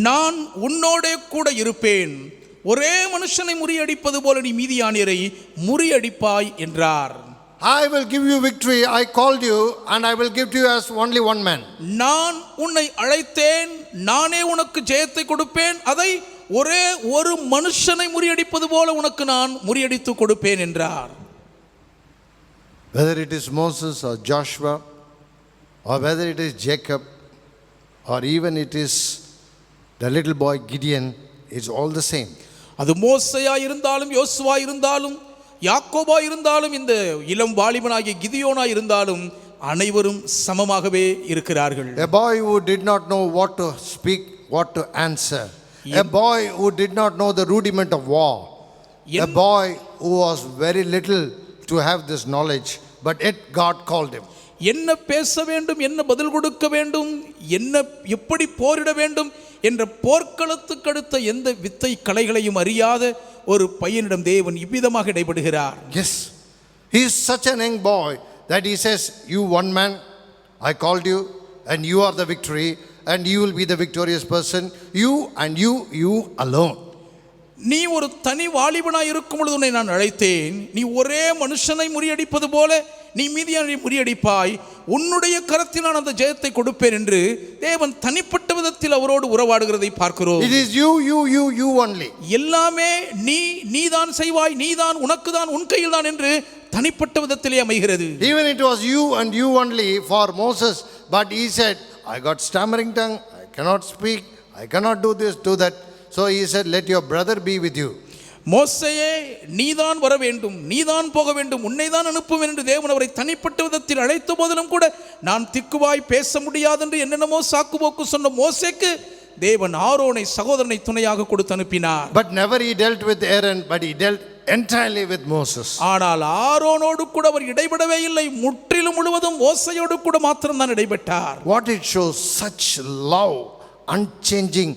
நான் உன்னோடே கூட இருப்பேன், ஒரே மனுஷனை முறியடிப்பது போல நீ மீதியானியரை முறியடிப்பாய் என்றார். I will give you victory. I called you and I will give to you as only one man. நான் உன்னை அழைத்தேன், நானே உனக்கு ஜெயத்தை கொடுப்பேன், அதை ஒரே ஒரு மனுஷனை முறியடிப்பது போல உனக்கு நான் முறியடித்து கொடுப்பேன் என்றார். Whether it is Moses or Joshua, or whether it is Jacob, or even it is the little boy Gideon, it's all the same. அது மோசேயா இருந்தாலும் யோசுவா இருந்தாலும் யாக்கோபா இருந்தாலும் இந்த இளம் வாலிபனாகிய கிதியோனா இருந்தாலும் அனைவரும் சமமாகவே இருக்கிறார்கள். A boy who did not know what to speak, what to answer. A boy who did not know the rudiment of war. A boy who was very little to have this knowledge, but yet God called him. என்ன பேச வேண்டும், என்ன பதில் கொடுக்க வேண்டும், என்ன எப்படி போரிட வேண்டும் என்ற போர்க்களத்துக்கு அடுத்த எந்த வித்தை கலைகளையும் அறியாத ஒரு பையனிடம் தேவன் இவ்விதமாக இடைபடுகிறார். Yes, he is such a young boy that he says, you one man, I called you and you are the victory and you will be the victorious person, you and you alone. நீ ஒரு தனி வாலிபனாய் இருக்கும் பொழுது உன்னை நான் அழைத்தேன், நீ ஒரே மனுஷனை முறியடிப்பது போல நீ மீதியானை முறியடிப்பாய், உன்னுடைய கரத்தில் நான் அந்த ஜெயத்தை கொடுப்பேன் என்று தேவன் தனிப்பட்ட விதத்தில் அவரோடு உறவாடுகிறதை பார்க்கிறோம். It is you only. எல்லாமே நீதான் செய்வாய், நீதான், உனக்கு தான், உன் கையில் தான் என்று தனிப்பட்ட விதத்திலே அமைகிறது. Even it was you and you only for Moses, but he said, I got stammering tongue, I cannot speak, I cannot do this, do that. So he said, let your brother be with you. மோசேயே நீதான் வர வேண்டும், நீதான் போக வேண்டும், உன்னை தான் அனுப்புவேன் என்று தேவன் அவரை தனிப்பட்ட விதத்தில் அழைத்த போதிலும் கூட நான் திக்குவாய் பேச முடியாது என்று என்னென்னமோ சாக்குபோக்கு சொன்ன மோசேக்கு தேவன் ஆரோனை சகோதரனை துணையாக கொடுத்து அனுப்பினார். But never he dealt with Aaron, but he dealt entirely with Moses. ஆனால் ஆரோனோடு கூட அவர் இடைபடவே இல்லை, முற்றிலும் முழுவதும் மோசேயோடு கூட மாத்திரம் தான் இடைபட்டார். What it shows, such love, unchanging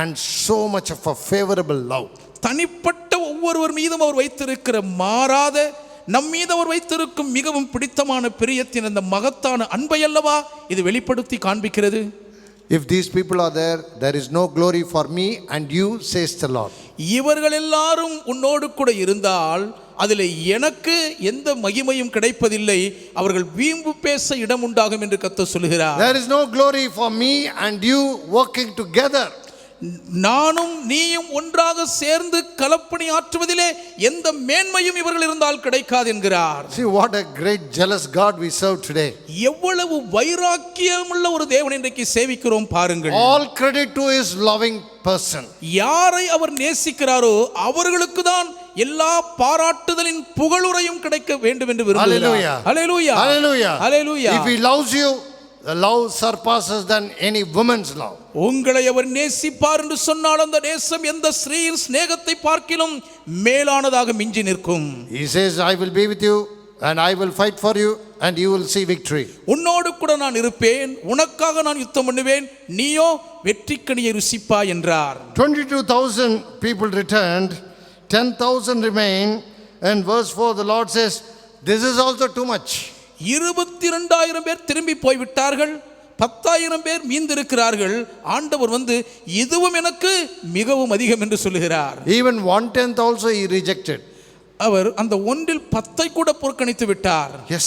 and so much of a favorable love. தனிப்பட்ட ஒவ்வொருவர் மீதும் அவர் வைத்திருக்கிற மாறாத, நம் மீது அவர் வைத்திருக்கும் மிகவும் பிடித்தமான பிரியத்தின் அந்த மகத்தான அன்பை அல்லவா இது வெளிப்படுத்தி காண்பிக்கிறது. If these people are there, there is no glory for me and you, says the Lord. இவர்கள் எல்லாரும் உன்னோடு கூட இருந்தால் அதில் எனக்கு எந்த மகிமையும் கிடைப்பதில்லை, அவர்கள் வீம்பு பேச இடம் உண்டாகும் என்று கர்த்தர் சொல்கிறார். There is no glory for me and you working together. நானும் நீயும் ஒன்றாக சேர்ந்து கலப்பணி ஆற்றுவதிலே எந்த மேன்மையும் இவர்கள் இருந்தால் கிடைக்காது என்கிறார். See what a great jealous God we serve today. எவ்வளவு வைராக்கியமுள்ள ஒரு தேவனை இன்றைக்கு சேவிக்கிறோம் பாருங்கள். All credit to his loving person. யாரை அவர் நேசிக்கிறாரோ அவர்களுக்கு தான் எல்லா பாராட்டுதலின் புகழுரையும் கிடைக்க வேண்டும் என்று விரும்புகிறார். Hallelujah. Hallelujah. Hallelujah. If he loves you, the love surpasses than any woman's love. உங்களை அவர் நேசிப்பார் என்று சொன்னால் அந்த நேசம் எந்த ஸ்திரீயின் சிநேகத்தை பார்க்கிலும் மேலானதாக மிஞ்சி நிற்கும். He says, I will be with you and I will fight for you and you will see victory. உன்னோடு கூட நான் இருப்பேன், உனக்காக நான் யுத்தம் பண்ணுவேன், நீயோ வெற்றிக்கனியை ருசிப்பாய் என்றார். 22,000 people returned, 10,000 remained, and verse 4 the Lord says, this is also too much. 22,000 பேர் திரும்பி போய்விட்டார்கள், 10,000 பேர் மீந்திருக்கிறார்கள். ஆண்டவர் வந்து இதுவும் எனக்கு மிகவும் அதிகம் என்று சொல்லுகிறார். Even 1/10 also he rejected. அவர் அந்த 1/10 கூட புறக்கணித்து விட்டார். Yes,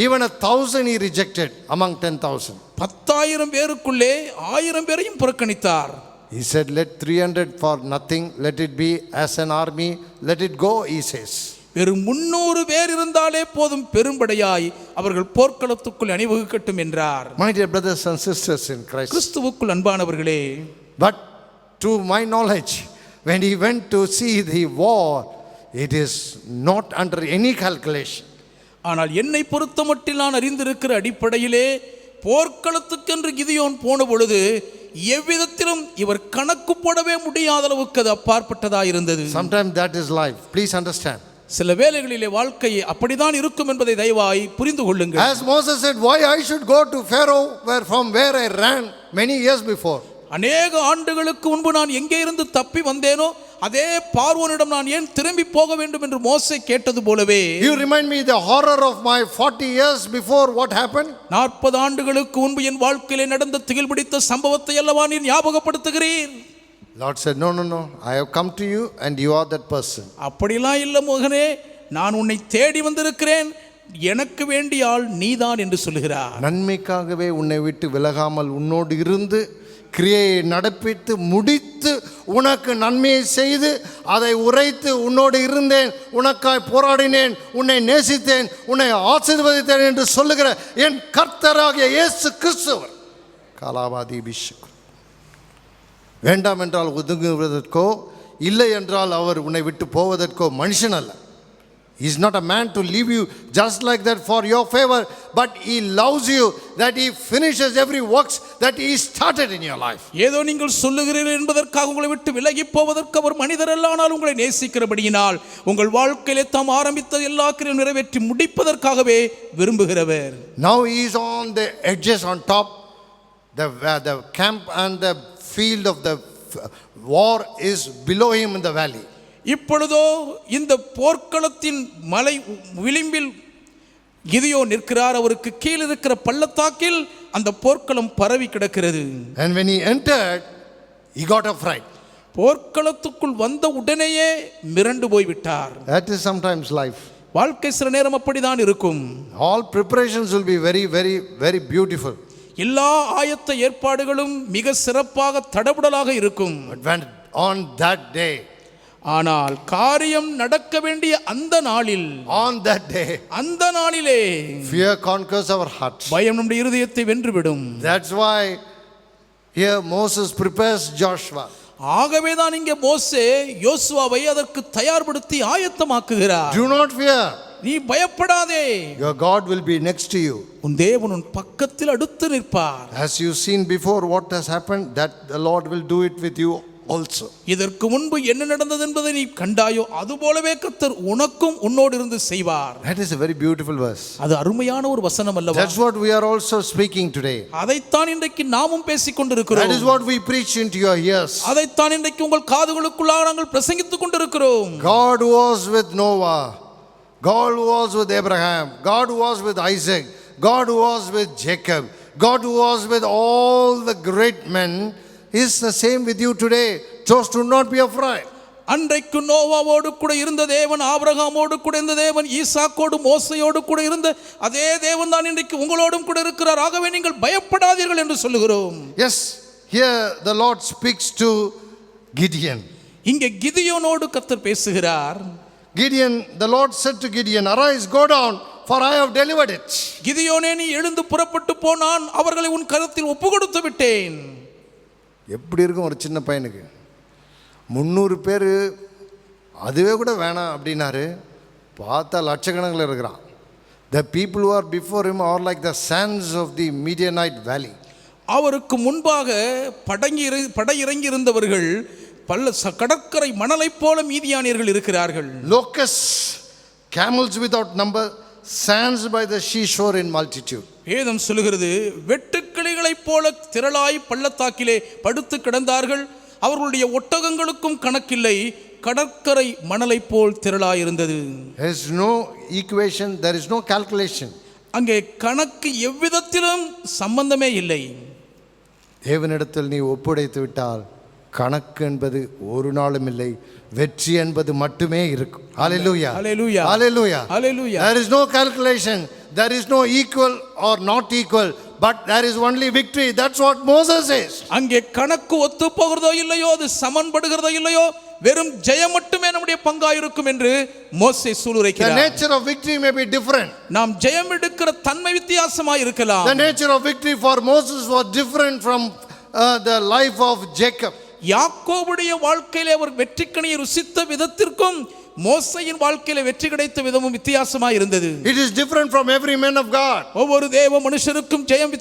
even 1,000 he rejected among 10,000. 10,000 பேருக்குள்ளே 1000 பேரையும் புறக்கணித்தார். He said, let 300 for nothing, let it be as an army, let it go, he says. வெறும் 300 பேர் இருந்தாலே போதும், பெரும்படையாய் அவர்கள் போர்க்களத்துக்குள் அணிவகுக்கட்டும் என்றார். My dear brothers and sisters in Christ, கிறிஸ்துவுக்குள் அன்பானவர்களே, but to my knowledge, when he went to see the war, it is not under any calculation. ஆனால் என்னை பொறுத்தமட்டில் நான் அறிந்திருக்கிற அடிப்படையிலே போர்க்களத்துக்கென்று கிதியோன் போன பொழுது எவ்விதத்திலும் இவர் கணக்கு போடவே முடியாத அளவுக்கு அது அப்பாற்பட்டதாக இருந்தது. Sometimes that is life. Please understand. சில வேளைகளிலே வாழ்க்கை அப்படிதான் இருக்கும் என்பதை தயவாய் புரிந்து கொள்ளுங்கள். As Moses said, why I should go to Pharaoh from where I ran many years before. அநேக ஆண்டுகளுக்கு முன்பு நான் எங்கே இருந்து தப்பி வந்தேனோ அதே பார்வோனிடம் நான் ஏன் திரும்பி போக வேண்டும் என்று மோசே கேட்டது போலவே, You remind me the horror of my 40 years before what happened. 40 ஆண்டுகளுக்கு முன்பு என் வாழ்க்கையிலே நடந்த திகில் பிடித்த சம்பவத்தை அல்லவா நீர் ஞாபகப்படுத்துகிறீர். Lord said, no, I have come to you and you are that person. அப்படிலாம் இல்லை மகனே, நான் உன்னை தேடி வந்திருக்கிறேன், எனக்கு வேண்டிய ஆள் நீதான் என்று சொல்லுகிறார். நன்மைக்காகவே உன்னை விட்டு விலகாமல் உன்னோடு இருந்து கிரியையை நடப்பித்து முடித்து உனக்கு நன்மையை செய்து அதை உரைத்து உன்னோடு இருந்தேன், உனக்காய் போராடினேன், உன்னை நேசித்தேன், உன்னை ஆசீர்வதித்தேன் என்று சொல்லுகிற என் கர்த்தராகிய இயேசு கிறிஸ்துவர் காலாவாதி அபிஷேகம். வேண்டாம் என்றால் ஒதுங்குவதற்கோ இல்லை என்றால் அவர் உன்னை விட்டு போவதற்கோ மனுஷன் அல்ல. He is not a man to leave you just like that for your favor, but he loves you that he finishes every works that he started in your life. ஏதோ நீங்கள் சொல்லுகிறீர்கள் என்பதற்காக உங்களை விட்டு விலகி போவதற்கு அவர் மனிதர் அல்ல, ஆனால் உங்களை நேசிக்கிறபடியினால் உங்கள் வாழ்க்கையிலே தாம் ஆரம்பித்த எல்லா கிரியையும் நிறைவேற்றி முடிப்பதற்காகவே விரும்புகிறவர். Now he is on the edges, on top, the camp and the field of the war is below him in the valley. இப்பொழுதோ இந்த போர்க்களத்தின் மலை விளிம்பில் கிதியோன் நிற்கிறார். அவருக்கு கீழ் இருக்கிற பள்ளத்தாக்கில் அந்த போர்க்களம் பரவி கிடக்கிறது. And when he entered, he got afraid. போர்க்களத்துக்குள் வந்த உடனேயே மிரண்டு போய்விட்டார். That is sometimes life. வாழ்க்கை சில நேரம் அப்படிதான் இருக்கும். All preparations will be very, very, very beautiful. எல்லா ஆயத்த ஏற்பாடுகளும் மிக சிறப்பாக தடபுடலாக இருக்கும். But when on that day, ஆனால் காரியம் நடக்க வேண்டிய அந்த நாளில், on that day, அந்த நாளிலே fear conquers our hearts. பயம் நம்முடைய இருதயத்தை வென்றுவிடும். That's why here Moses prepares Joshua. ஆகவேதான் இங்கே மோசே யோசுவாவை அதற்கு தயார்படுத்தி ஆயத்தமாக்குகிறார். Do not fear. நீ பயப்படாதே. Your God will be next to you. உன் தேவன் உன் பக்கத்தில் அடுத்து நிற்பார். As you've seen before what has happened, that the Lord will do it with you also. இதற்கு முன்பு என்ன நடந்தது என்பதை நீ கண்டாயோ அதுபோலவே கர்த்தர் உனக்கும் உன்னோடு இருந்து செய்வார். That is a very beautiful verse. அது அருமையான ஒரு வசனம் அல்லவா? That's what we are also speaking today. அதைத்தான் இன்றைக்கு நாமும் பேசிக் கொண்டிருக்கிறோம். That is what we preach into your ears. அதைத்தான் இன்றைக்கு உங்கள் காதுகளுக்குள்ளாக நாங்கள் பிரசங்கித்துக் கொண்டிருக்கிறோம். God was with Noah. God was with Abraham. God was with Isaac. God was with Jacob. God was with all the great men. Is the same with you today. Just do not be afraid. அன்றைக்கு நோவாவோடு கூட இருந்த தேவன், ஆபிரகாமோடு கூட இருந்த தேவன், ஈசாக்கோடு மோசையோடு கூட இருந்த அதே தேவன் தான் இன்றைக்கு உங்களோடும் கூட இருக்கிறார். ஆகவே நீங்கள் பயப்படாதீர்கள் என்று சொல்லுகிறோம். Yes, here the Lord speaks to Gideon. இங்கே கிதியோனோடு கர்த்தர் பேசுகிறார். Gideon, the Lord said to Gideon, arise, go down, for I have delivered it. கிதியோனே, நீ எழுந்து புறப்பட்டு போ, நான் அவர்களை உன் கரத்தில் ஒப்பு கொடுத்து விட்டேன். எப்படி இருக்கும் ஒரு சின்ன பையனுக்கு? 300 பேர் அதுவே கூட வேணாம் அப்படின்னாரு. பார்த்தா லட்சக்கணக்கில் இருக்கிறான். The people who are before him are like the sands of the Midianite valley. அவருக்கு முன்பாக படையிறங்கி இருந்தவர்கள் கடற்கரை மணலை போல மீதியானியர்கள் இருக்கிறார்கள். Locusts, camels without number, sands by the seashore in multitude. வேதம் சொல்லுகிறது, வெட்டுக்கிளிகளைப் போல திரளாய் பள்ளத்தாக்கிலே படுத்து கிடந்தார்கள். அவர்களுடைய ஒட்டகங்களுக்கும் கணக்கில்லை, கடற்கரை மணலை போல் திரளாய் இருந்தது. There is no equation, there is no calculation. அங்கே கணக்கு எவ்விதத்திலும் சம்பந்தமே இல்லை. தேவனிடத்தில் நீ ஒப்படைத்து விட்டால் கணக்கு என்பது ஒரு நாளும் இல்லை, வெற்றி என்பது மட்டுமே இருக்கும். Hallelujah. Hallelujah. Hallelujah. Hallelujah. There is no calculation, there is no equal or not equal, but there is only victory. That's what Moses says. அங்கே கணக்கு ஒத்து போகிறதோ இல்லையோ, அது சமன்படுகிறதோ இல்லையோ, வெறும் ஜெயம் மட்டுமே நம்முடைய பங்காய் இருக்கும் என்று மோசே சூளுரைக்கிறார். The nature of victory may be different. நாம் ஜெயம் எடுக்கிற தன்மை வித்தியாசமாய் இருக்கலாம். The nature of victory for Moses was different from the life of Jacob. யாக்கோபுடைய வாழ்க்கையிலே அவர் வெற்றிக்கனியை ருசித்த விதத்திற்கும் மோசையின் வாழ்க்கையிலே வெற்றி கிடைத்த விதமும் வித்தியாசமாய் இருந்தது. It is different from every man of God. ஒவ்வொரு தேவ மனுஷருக்கும் ஜெயம்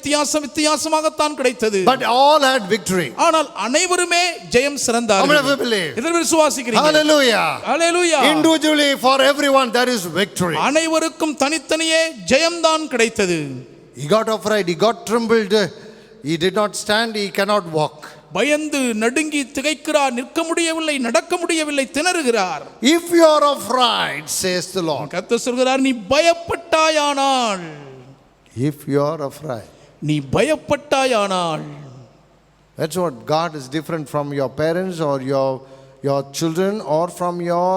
வித்தியாசமாகத்தான் கிடைத்தது. But all had victory. ஆனால் அனைவருமே ஜெயம் சிறந்தார்கள். இதில் விசுவாசிக்கிறீங்க? Hallelujah. Hallelujah. Individually for everyone there is victory. அனைவருக்கும் தனித்தனியே ஜெயம்தான் கிடைத்தது. He got afraid, he got trembled, he did not stand, he cannot walk. பயந்து நடுங்கி திகைக்கிறார், நிற்க முடியவில்லை, நடக்க முடியவில்லை, திணறுகிறார். If you are afraid, says the Lord. கர்த்தர் சொல்கிறார், நீ பயப்பட்டாயானால். If you are afraid. நீ பயப்பட்டாயானால். That's what God is different from your parents or your children or from your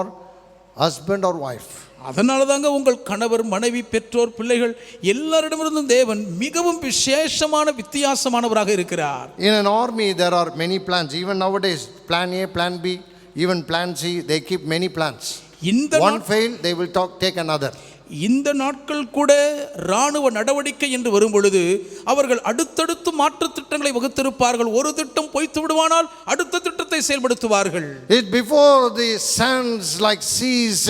husband or wife. அதனால தாங்க உங்கள் கணவர், மனைவி, பெற்றோர், பிள்ளைகள் எல்லாரிடமிருந்தும் தேவன் மிகவும் விசேஷமான வித்தியாசமானவராக இருக்கிறார். In an army there are many plans. Even nowadays, plan A, plan B, even plan C, they keep many plans. One fail, they will take another. இந்த நாட்கள் கூட இராணுவ நடவடிக்கை என்று வரும் பொழுது அவர்கள் அடுத்தடுத்து மாற்று திட்டங்களை வகுத்திருப்பார்கள். ஒரு திட்டம் பொய்த்து விடுவானால் அடுத்த திட்டத்தை செயல்படுத்துவார்கள். It before the sands like seas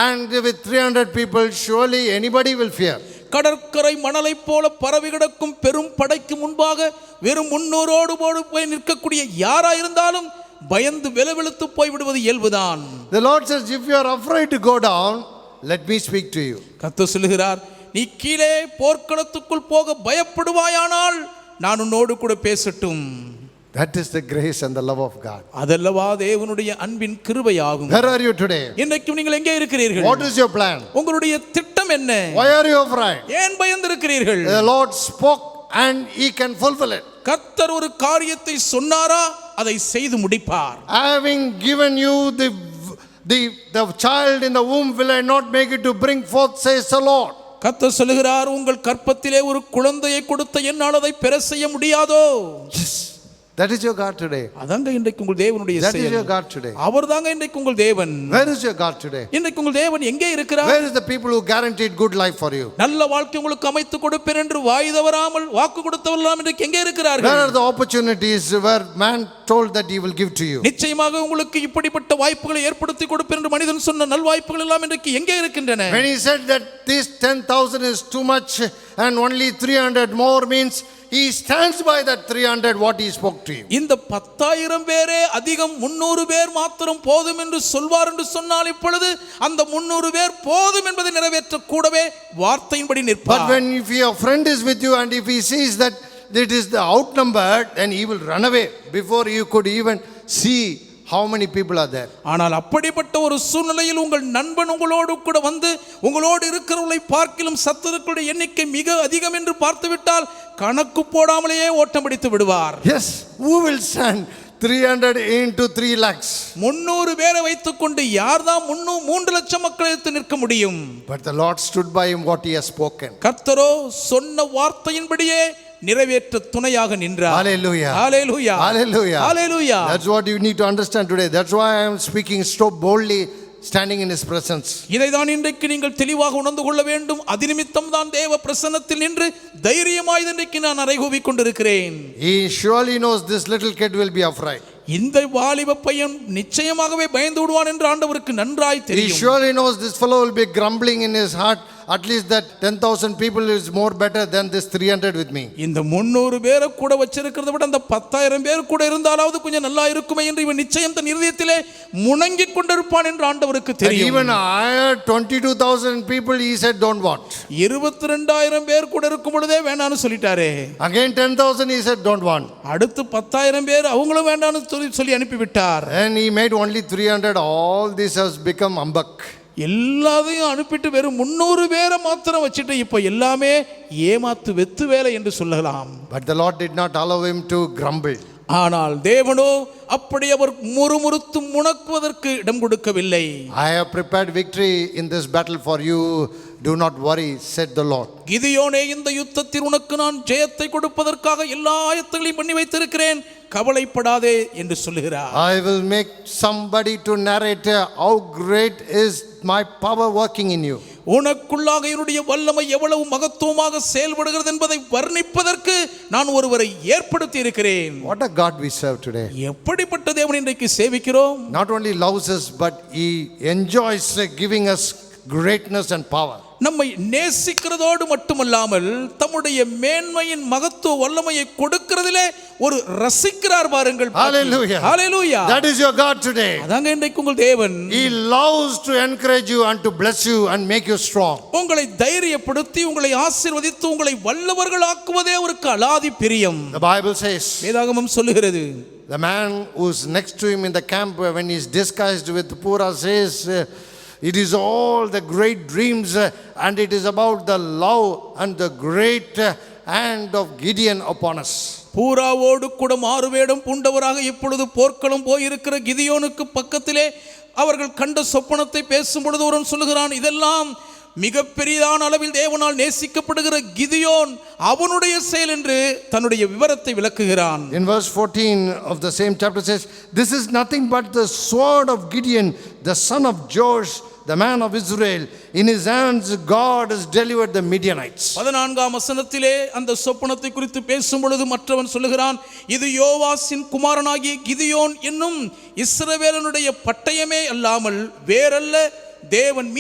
and with 300 people, surely anybody will fear. கடற்கரை மணலை போல பரவி கிடக்கும் பெரும் படைக்கு முன்பாக வெறும் 300 போய் நிற்கக்கூடிய யாரா இருந்தாலும் பயந்து வெலவெழுத்து போய் விடுவது இயல்புதான். The Lord says, if you are afraid to go down, let me speak to you. கர்த்தர் சொல்லுகிறார், நீ கீழே போர்க்களத்துக்குள் போக பயப்படுவாயானால் நான் உன்னோடு கூட பேசட்டும். That is the grace and the love of God. அதல்லவா தேவனுடைய அன்பின் கிருபையாகும். Where are you today? இன்றைக்கு நீங்கள் எங்கே இருக்கிறீர்கள்? What is your plan? உங்களுடைய திட்டம் என்ன? Why are you afraid? ஏன் பயந்திருக்கிறீர்கள்? The Lord spoke and he can fulfill it. கர்த்தர் ஒரு காரியத்தை சொன்னாரா அதை செய்து முடிப்பார். Having given you the child in the womb, will I not make it to bring forth, says the Lord. கர்த்தர் சொல்லுகிறார், உங்கள் கற்பத்திலே ஒரு குழந்தையை கொடுத்த என்னால் அதை பெற செய்ய முடியாதோ? Yes. That is your God today. அதாங்க இன்றைக்கு உங்கள் தேவனுடைய செயல். That is your God today. அவர்தாங்க இன்றைக்கு உங்கள் தேவன். Where is your God today? இன்றைக்கு உங்கள் தேவன் எங்கே இருக்கிறார்? Where is the people who guaranteed good life for you? நல்ல வாழ்க்கை உங்களுக்கு அமைத்து கொடுப்பேன் என்று வாய் தவறாமல் வாக்கு கொடுத்தவர்களாம் இன்றைக்கு எங்கே இருக்கிறார்கள்? Where are the opportunities where man told that he will give to you? நிச்சயமாக உங்களுக்கு இப்படிப்பட்ட வாய்ப்புகளை ஏற்படுத்தி கொடுப்பேன் என்று மனிதன் சொன்ன நல்வாய்ப்புகள் எல்லாம் இன்றைக்கு எங்கே இருக்கின்றன? When he said that this 10,000 is too much and only 300 more, means he stands by that 300 what he spoke to you. இந்த 10,000 பேரே அதிகம் 300 பேர் மாத்திரம் போதும் என்று சொல்வார் என்று சொன்னால் இப்பொழுது அந்த 300 பேர் போதும் என்பதை நிறைவேற்ற கூடவே வார்த்தையின்படி நிற்பார். But when if your friend is with you and if he sees that it is the outnumbered, then he will run away before you could even see how many people are there. ஆனால் அப்படிப்பட்ட ஒரு சூழ்நிலையில் உங்கள் நண்பன் உங்களோடு கூட வந்து உங்களோடு இருக்கிறவர்களை பார்க்கிலும் சத்துருக்களுடைய எண்ணிக்கை மிக அதிகம் என்று பார்த்துவிட்டால் கணக்கு போடாமலேயே ஓட்டம் பிடித்து விடுவார். Yes, who will stand 300 into 3 lakhs? 300 பேரை வைத்துக்கொண்டு யார்தான் 3 லட்சம் மக்களை எடுத்து நிற்க முடியும்? But the Lord stood by him what he has spoken. கர்த்தரோ சொன்ன வார்த்தையின்படியே நிறைவேற்ற துணையாக நின்றார். Hallelujah. Hallelujah. Hallelujah. Hallelujah. That's what you need to understand today. That's why I am speaking so boldly, standing in his presence. இதைதான் இன்றைக்கு நீங்கள் தெளிவாக உணர்ந்து கொள்ள வேண்டும். அதிநிமித்தம் தான் தேவ பிரசன்னத்தில் நின்று தைரியமாய் இன்றைக்கு நான் அறைகூவிக் கொண்டிருக்கிறேன். He surely knows this little kid will be afraid. இந்த வாலிப பையன் நிச்சயமாகவே பயந்து விடுவான் என்று ஆண்டவருக்கு நன்றாய் He தெரியும். surely knows this fellow will be grumbling in his heart. At least that 10,000 people is more better than this 300 with me. இந்த 300 பேரை கூட வச்சிருக்கிறத விட அந்த 10,000 பேர் கூட இருந்தாலாவது கொஞ்சம் நல்லா இருக்குமே என்று இவன் நிச்சயம் தன் இதயத்திலே முணங்கிக் கொண்டிருப்பான் என்று ஆண்டவருக்கு And தெரியும். even I had 22,000 people, he said don't want. 22,000 பேர் கூட இருக்கும் பொழுதே வேண்டாம்னு சொல்லிட்டாரே. Again 10,000 he said don't want. அடுத்து 10,000 பேர் அவங்களும் வேண்டாம்னு சொல்லி அனுப்பிவிட்டார். And he made only 300. All this has become ambak. எல்லாத்தையும் அனுப்பிட்டு வெறும் 300 பேரை மாத்திரம் வச்சுட்டு இப்ப எல்லாமே ஏமாத்து வெத்து வேலை என்று சொல்லலாம். But the Lord did not allow him to grumble. ஆனால் தேவனோ அப்படி அவர் முறுமுறுத்து முணக்குவதற்கு இடம் கொடுக்கவில்லை. I have prepared victory in this battle for you. Do not worry, said the Lord. கிதியோனே, இந்த யுத்தத்தில் உனக்கு நான் ஜெயத்தை கொடுப்பதற்காக எல்லா ஆயத்தங்களையும் பண்ணி வைத்திருக்கிறேன், கவலைப்படாதே என்று சொல்லுகிறார். I will make somebody to narrate how great is my power working in you. உனக்குள்ளாக என்னுடைய வல்லமை எவ்வளவு மகத்துவமாக செயல்படுகிறது என்பதை வர்ணிப்பதற்கு நான் ஒருவரை ஏற்படுத்தி இருக்கிறேன். What a God we serve today. எப்படிப்பட்ட தேவனை இன்றைக்கு சேவிக்கிறோம். Not only loves us, but he enjoys giving us greatness and power. நம்மை நேசிக்கிறதோடு மட்டுமல்லாமல் தம்முடைய மேன்மையின் மகத்துவ வல்லமையை கொடுக்கிறதிலே ஒரு ரசிக்கிறார் பாருங்கள். Hallelujah. Hallelujah. That is your God today. அதாங்க இன்றைக்கு உங்கள் தேவன். He loves to encourage you and to bless you and make you strong. உங்களை தைரியப்படுத்தி உங்களை ஆசீர்வதித்து உங்களை வல்லவர்கள் ஆக்குவதே அவருக்கு அலாதி பிரியம். The Bible says, வேதாகமம் சொல்லுகிறது, the man who's next to him in the camp when he's disguised with Pura says, it is all the great dreams and it is about the love and the great hand of Gideon upon us. பூராவோடு கூட மாறுவேடம் பூண்டவராக இப்பொழுது போர்க்களம் போயிருக்கிற கிதியோனுக்கு பக்கத்திலே அவர்கள் கண்ட சொப்பனத்தை பேசும் பொழுது ஒருவன் சொல்லுகிறான், இதெல்லாம் மிகப்பெரிதான அளவில் தேவனால் நேசிக்கப்படுகிற கிதியோன் அவனுடைய செயல் என்று தன்னுடைய விவரத்தை விளக்குகிறான். In verse 14 of the same chapter says, this is nothing but the sword of Gideon, the son of Joash, the man of Israel. In his hands God has delivered the Midianites. 14ஆம் வசனத்திலே அந்த சொப்பனத்தை குறித்து பேசும் பொழுது மற்றவன் சொல்லுகிறான், இது யோவாசின் குமாரனாகிய கிதியோன் என்னும் இஸ்ரவேலனுடைய பட்டயமே அல்லாமல் வேறல்ல. தேவன்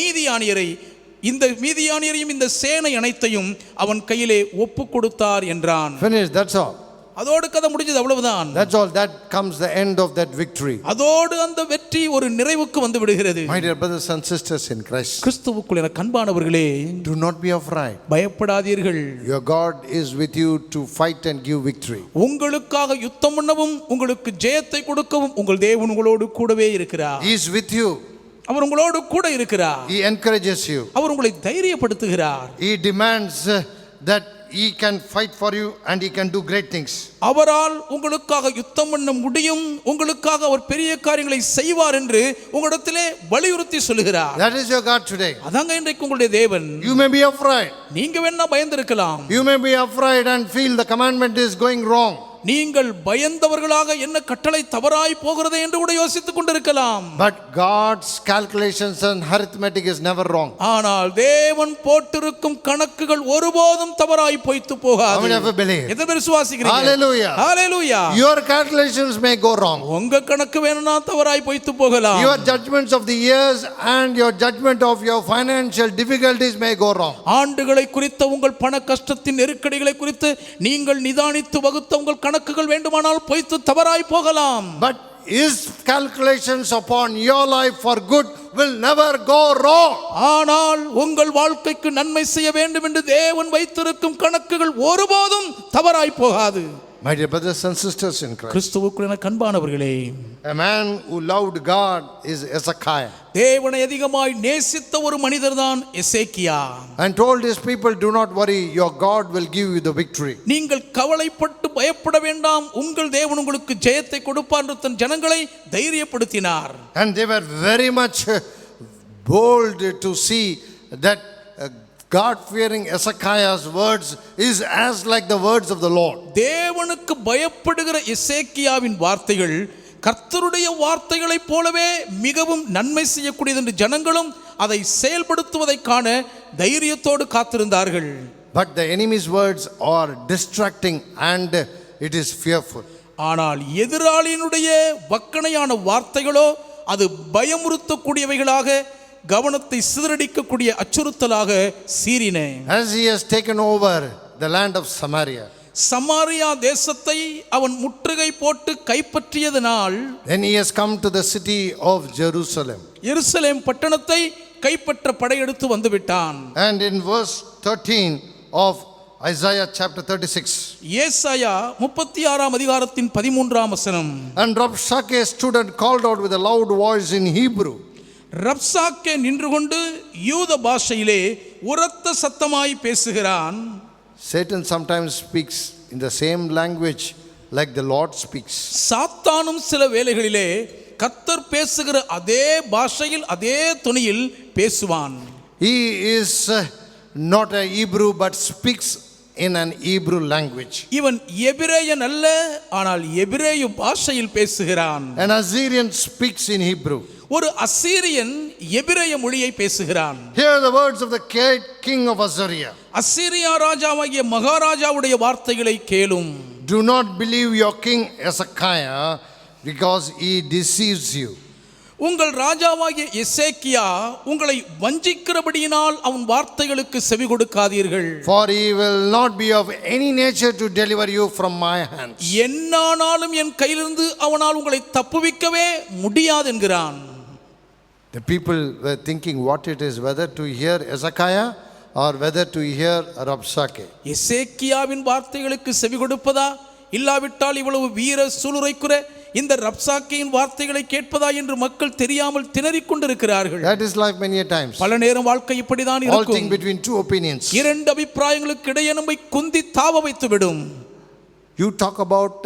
இந்த மீதியானியரையும் இந்த சேனை அனைத்தையும் அவன் கையிலே ஒப்பு கொடுத்தார் என்றான். Finished, that's all. அதோடு கதை முடிஞ்சது, அவ்வளவுதான். That's all. That comes the end of that victory. அதோடு அந்த வெற்றி ஒரு நிறைவுக்கு வந்து விடுகிறது. My dear brothers and sisters in Christ, கிறிஸ்துவுக்குள் என அன்பானவர்களே, do not be afraid. பயப்படாதீர்கள். Your God is with you to fight and give victory. உங்களுக்காக யுத்தம் பண்ணவும் உங்களுக்கு ஜெயத்தை கொடுக்கவும் உங்கள் தேவன் உங்களோடு கூடவே இருக்கிறார். He is with you. அவர் உங்களோடு கூட இருக்கிறார். He encourages you. அவர் உங்களை தைரியப்படுத்துகிறார். He demands that he can fight for you and he can do great things. அவரால் உங்களுக்காக யுத்தம் பண்ண முடியும், உங்களுக்காக அவர் பெரிய காரியங்களை செய்வார் என்று உங்களிடத்திலே வலியுறுத்தி சொல்லுகிறார். That is your God today. அதாங்க இன்றைக்கு உங்களுடைய தேவன். You may be afraid. நீங்க வேணா பயந்திருக்கலாம். You may be afraid and feel the commandment is going wrong. நீங்கள் பயந்தவர்களாக என்ன கட்டளை தவறாய் போகிறது என்று கூட யோசித்துக் கொண்டிருக்கலாம். But God's calculations and arithmetic is never wrong. ஆனால் தேவன் போட்டிருக்கும் கணக்குகள் ஒருபோதும் தவறாய் போய்த்து போகாது. How many of you believe? எத்தனை பேர் விசுவாசிக்கிறீங்க? Hallelujah. Hallelujah. Your calculations may go wrong. உங்க கணக்கு வேணும்னா தவறாய் போய்த்து போகலாம். Your judgments of the years and your judgment of your financial difficulties may go wrong. ஆண்டுகளை குறித்த உங்கள் பண கஷ்டத்தின் நெருக்கடிகளை குறித்து நீங்கள் நிதானித்து வகுத்த உங்கள் கணக்குகள் வேண்டுமானால் பொய்த்து தவறாய் போகலாம். But his calculations upon your life for good will never go wrong. ஆனால் உங்கள் வாழ்க்கைக்கு நன்மை செய்ய வேண்டும் என்று தேவன் வைத்திருக்கும் கணக்குகள் ஒருபோதும் தவறாய் போகாது. My dear brothers and sisters in Christ, கிறிஸ்துவுக்குள் அன்பானவர்களே, a man who loved God is Hezekiah தேவனை அதிகமாய் நேசித்த ஒரு மனிதர்தான் எசேக்கியா. and told his people, do not worry, your God will give you the victory. நீங்கள் கவலைப்பட்டு பயப்பட வேண்டாம், உங்கள் தேவன் உங்களுக்கு ஜெயத்தை கொடுப்பார் என்று தன் ஜனங்களை தைரியப்படுத்தினார். And they were very much bold to see that God-fearing Hezekiah's words is as like the words of the Lord. தேவனுக்கு பயப்படுகிற எசேக்கியாவின் வார்த்தைகள் கர்த்தருடைய வார்த்தைகளைப் போலவே மிகவும் நன்மை செய்யக்கூடியது என்று ஜனங்களும் அதை செயல்படுத்துவதை காண தைரியத்தோடு காத்திருந்தார்கள். But the enemy's words are distracting and it is fearful. ஆனால் எதிராளியினுடைய வக்கணையான வார்த்தைகளோ அது பயமுறுத்தக்கூடியவைகளாக, கவனத்தை சிதறடிக்கக்கூடிய அச்சுறுத்தலாக சீறின. As he has taken over the land of Samaria, Samariya தேசத்தை அவன் முற்றுகை போட்டு கைப்பற்றியதனால், then he has come to the city of Jerusalem. எருசலேம் பட்டணத்தை கைப்பற்ற படையெடுத்து வந்து விட்டான். And in verse 13 of Isaiah chapter 36, ஏசாயா 36ஆம் அதிகாரத்தின் 13ஆம் வசனம், and Rabshakeh stood and called out with a loud voice in Hebrew. ரப்சாக்கே நின்று கொண்டு யூத பாஷையிலே உரத்த சத்தமாய் பேசுகிறான். Satan sometimes speaks in the same language like the Lord speaks. சாத்தானும் சில வேளைகளிலே கர்த்தர் பேசுகிற அதே பாஷையில் அதே துணியில் பேசுவான். He is not a Hebrew but speaks in an Hebrew language. இவன் எபிரேயன் அல்ல, ஆனால் எபிரேய பாஷையில் பேசுகிறான். An Assyrian speaks in Hebrew. ஒரு அசீரியன் எபிரேய மொழியை பேசுகிறான். Hear the words of the king of Assyria. அசீரியா ராஜாவாகிய மகாராஜாவுடைய வார்த்தைகளை கேளும். Do not believe your king Hezekiah because he deceives you. உங்கள் ராஜாவாகிய எசேக்கியா உங்களை வஞ்சிக்கிறபடியினால் அவன் வார்த்தைகளுக்கு செவி கொடுக்காதீர்கள். For he will not be of any nature to deliver you from my hands. என்னானாலும் என் கையிலிருந்து அவனால் உங்களை தப்புவிக்கவே முடியாது என்கிறான். The people were thinking what it is, whether to hear Hezekiah or whether to hear Rabshakeh. எசேக்கியாவின் வார்த்தைகளுக்கு செவி கொடுப்பதா, இல்லாவிட்டால் இவ்வளவு வீர சூளுரைக்குற இந்த ரப்சாக்கேயின் வார்த்தைகளை கேட்பதா என்று மக்கள் தெரியாமல் திணறிக் கொண்டிருக்கிறார்கள். That is life many a times. பல நேரம் வாழ்க்கை இப்படிதான் இருக்கும். Halting between two opinions. இரண்டு அபிப்பிராயங்களுக்கு இடையே நம்மை குந்தி தாவ வைத்து விடும். You talk about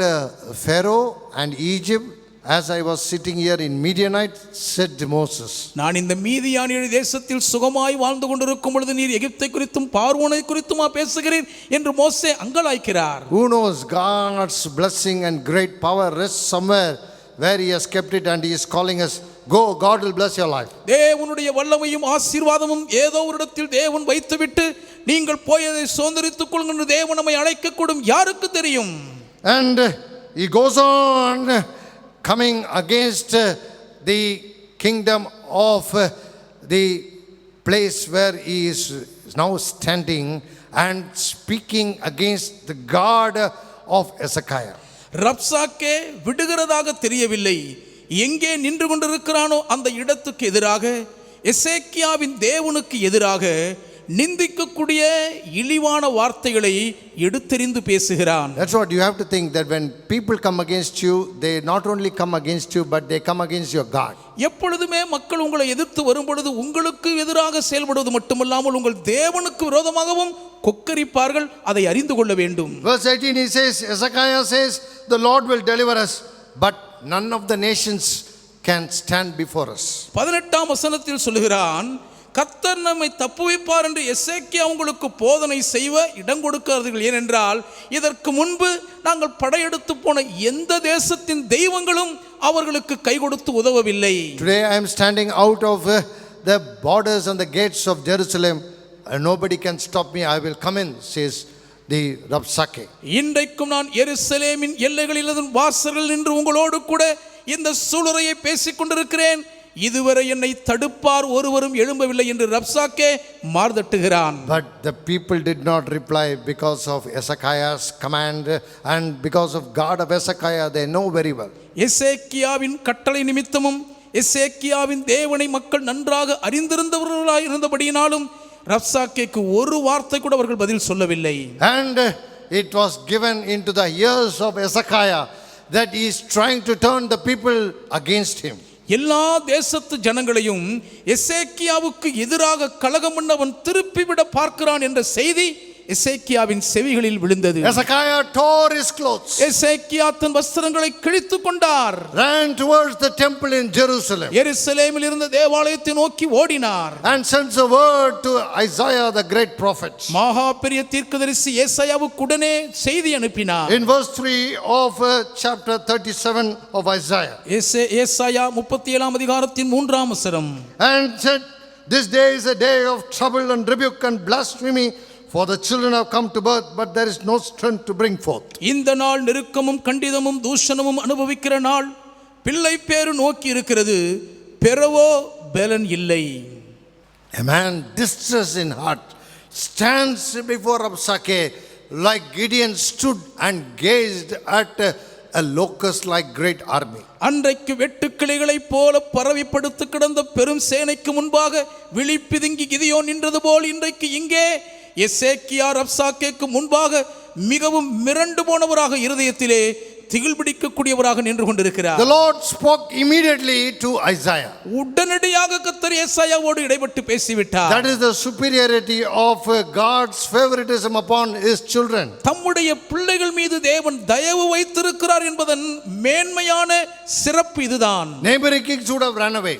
Pharaoh and Egypt as I was sitting here in Midianite, said Moses. நான் இந்த மீதியானிய தேசத்தில் சுகமாய் வாழ்ந்து கொண்டிருக்கும் பொழுது நீர் எகிப்தை குறித்தும் பார்வோனை குறித்துமா பேசுகிறீர் என்று மோசே அங்கலாய்க்கிறார். Who knows, God's blessing and great power rests somewhere where he has kept it and he is calling us, go, God will bless your life. தேவனுடைய வல்லமையும் ஆசீர்வாதமும் ஏதோ ஒரு இடத்தில் தேவன் வைத்துவிட்டு நீங்கள் போய் அதை சுதந்தரித்துக் கொள்ளுங்கள் என்று தேவன் நம்மை அழைக்கக்கூடும், யாருக்கு தெரியும். And he goes on coming against the kingdom of the place where he is now standing and speaking against the God of Hezekiah. ரப்சாக்கே விடுகிறதாக தெரியவில்லை. எங்கே நின்று கொண்டிருக்கிறானோ அந்த இடத்துக்கு எதிராக, எசேக்கியாவின் தேவனுக்கு எதிராக நிந்திக்கக்கூடிய இழிவான வார்த்தைகளை எடுத்தெறிந்து பேசுகிறான். That's what you have to think, that when people come against you, they not only come against you, but they come against your God. எப்பொழுதுமே மக்கள் உங்களை எதிர்த்து வரும்பொழுது உங்களுக்கு எதிராக செயல்படுவது மட்டுமல்லாமல் உங்கள் தேவனுக்கு விரோதமாகவும் கொக்கரிப்பார்கள், அதை அறிந்து கொள்ள வேண்டும். Verse 18 he says, Hezekiah says, the Lord will deliver us, but none of the nations can stand before us. 18ஆம் வசனத்தில் சொல்கிறான், கர்த்தர் நம்மை தப்புவிப்பார் என்று எசேக்கியா உங்களுக்கு போதனை செய்வ இடம் கொடுக்காதீர்கள், ஏனென்றால் இதற்கு முன்பு நாங்கள் படையெடுத்து போன எந்த தேசத்தின் தெய்வங்களும் அவர்களுக்கு கை கொடுத்து உதவவில்லை. Today I am standing out of the borders and the gates of Jerusalem, and nobody can stop me, I will come in, says the Rabsake. இன்றைக்கும் நான் எருசலேமின் எல்லைகளில் வாசல்கள் நின்று உங்களோடு கூட இந்த சூளுரையை பேசிக் கொண்டிருக்கிறேன், இதுவரை என்னை தடுப்பார் ஒருவரும் எழும்பவில்லை என்று ரப்சாக்கே மார்தட்டுகிறான். But the people did not reply because of Hezekiah's command, and because of God of Hezekiah they know very well. எசேக்கியாவின் கட்டளை நிமித்தமும் எசேக்கியாவின் தேவனை மக்கள் நன்றாக அறிந்திருந்தவர்களாய் இருந்தபடியினாலும் ரப்சாக்கேக்கு ஒரு வார்த்தை கூட அவர்கள் பதில் சொல்லவில்லை. And it was given into the ears of Hezekiah that he is trying to turn the people against him. எல்லா தேசத்து ஜனங்களையும் எசேக்கியாவுக்கு எதிராக கலகம் பண்ணவன் திருப்பிவிட பார்க்கிறான் என்ற செய்தி எசேக்கியாவின் செவிகளில் விழுந்தது. Hezekiah tore his clothes, எசேக்கியா தன் வஸ்திரங்களை கிழித்து கொண்டார், ran towards the temple in Jerusalem, எருசலேமில் இருந்த தேவாலயத்தை நோக்கி ஓடினார், and sends a word to Isaiah the great prophet. மகா பெரிய தீர்க்கதரிசி ஏசாயாவுக்கு உடனே செய்தி அனுப்பினார். In verse 3 of chapter 37 of Isaiah, ஏசாயா 37ஆம் அதிகாரத்தின் 3ஆம் வசனம், and said, this day is a day of trouble and rebuke and blasphemy, for the children have come to birth, but there is no strength to bring forth. இந்த நாள் நெருக்கமும் கண்டிதமும் தூஷணமும் அனுபவிக்கிற நாள், பிள்ளை பேரு நோக்கி இருக்கிறது, பெறவோ பலன் இல்லை. A man distressed in heart stands before Rabsake like Gideon stood and gazed at a locust like great army. அன்றைக்கு வெட்டுக்கிளிகளைப் போல பரவி படுத்து கிடந்த பெரும் சேனைக்கு முன்பாக விழிப்பிதுங்கி கிதியோன் நின்றது போல் இன்றைக்கு இங்கே எசேக்கியா ரப்சாக்கேக்கு முன்பாக மிகவும் மிரண்டு போனவராக இருதயத்திலே திகில் பிடிக்கக்கூடியவராக நின்று கொண்டிருக்கிறார். The Lord spoke immediately to Isaiah. உடனடியாக கர்த்தர் ஏசாயாவோடு இடைப்பட்டு பேசிவிட்டார். That is the superiority of God's favoritism upon his children. தம்முடைய பிள்ளைகள் மீது தேவன் தயவு வைத்திருக்கிறார் என்பதன் மேன்மையான சிறப்பு இதுதான். Neighboring kings would have run away.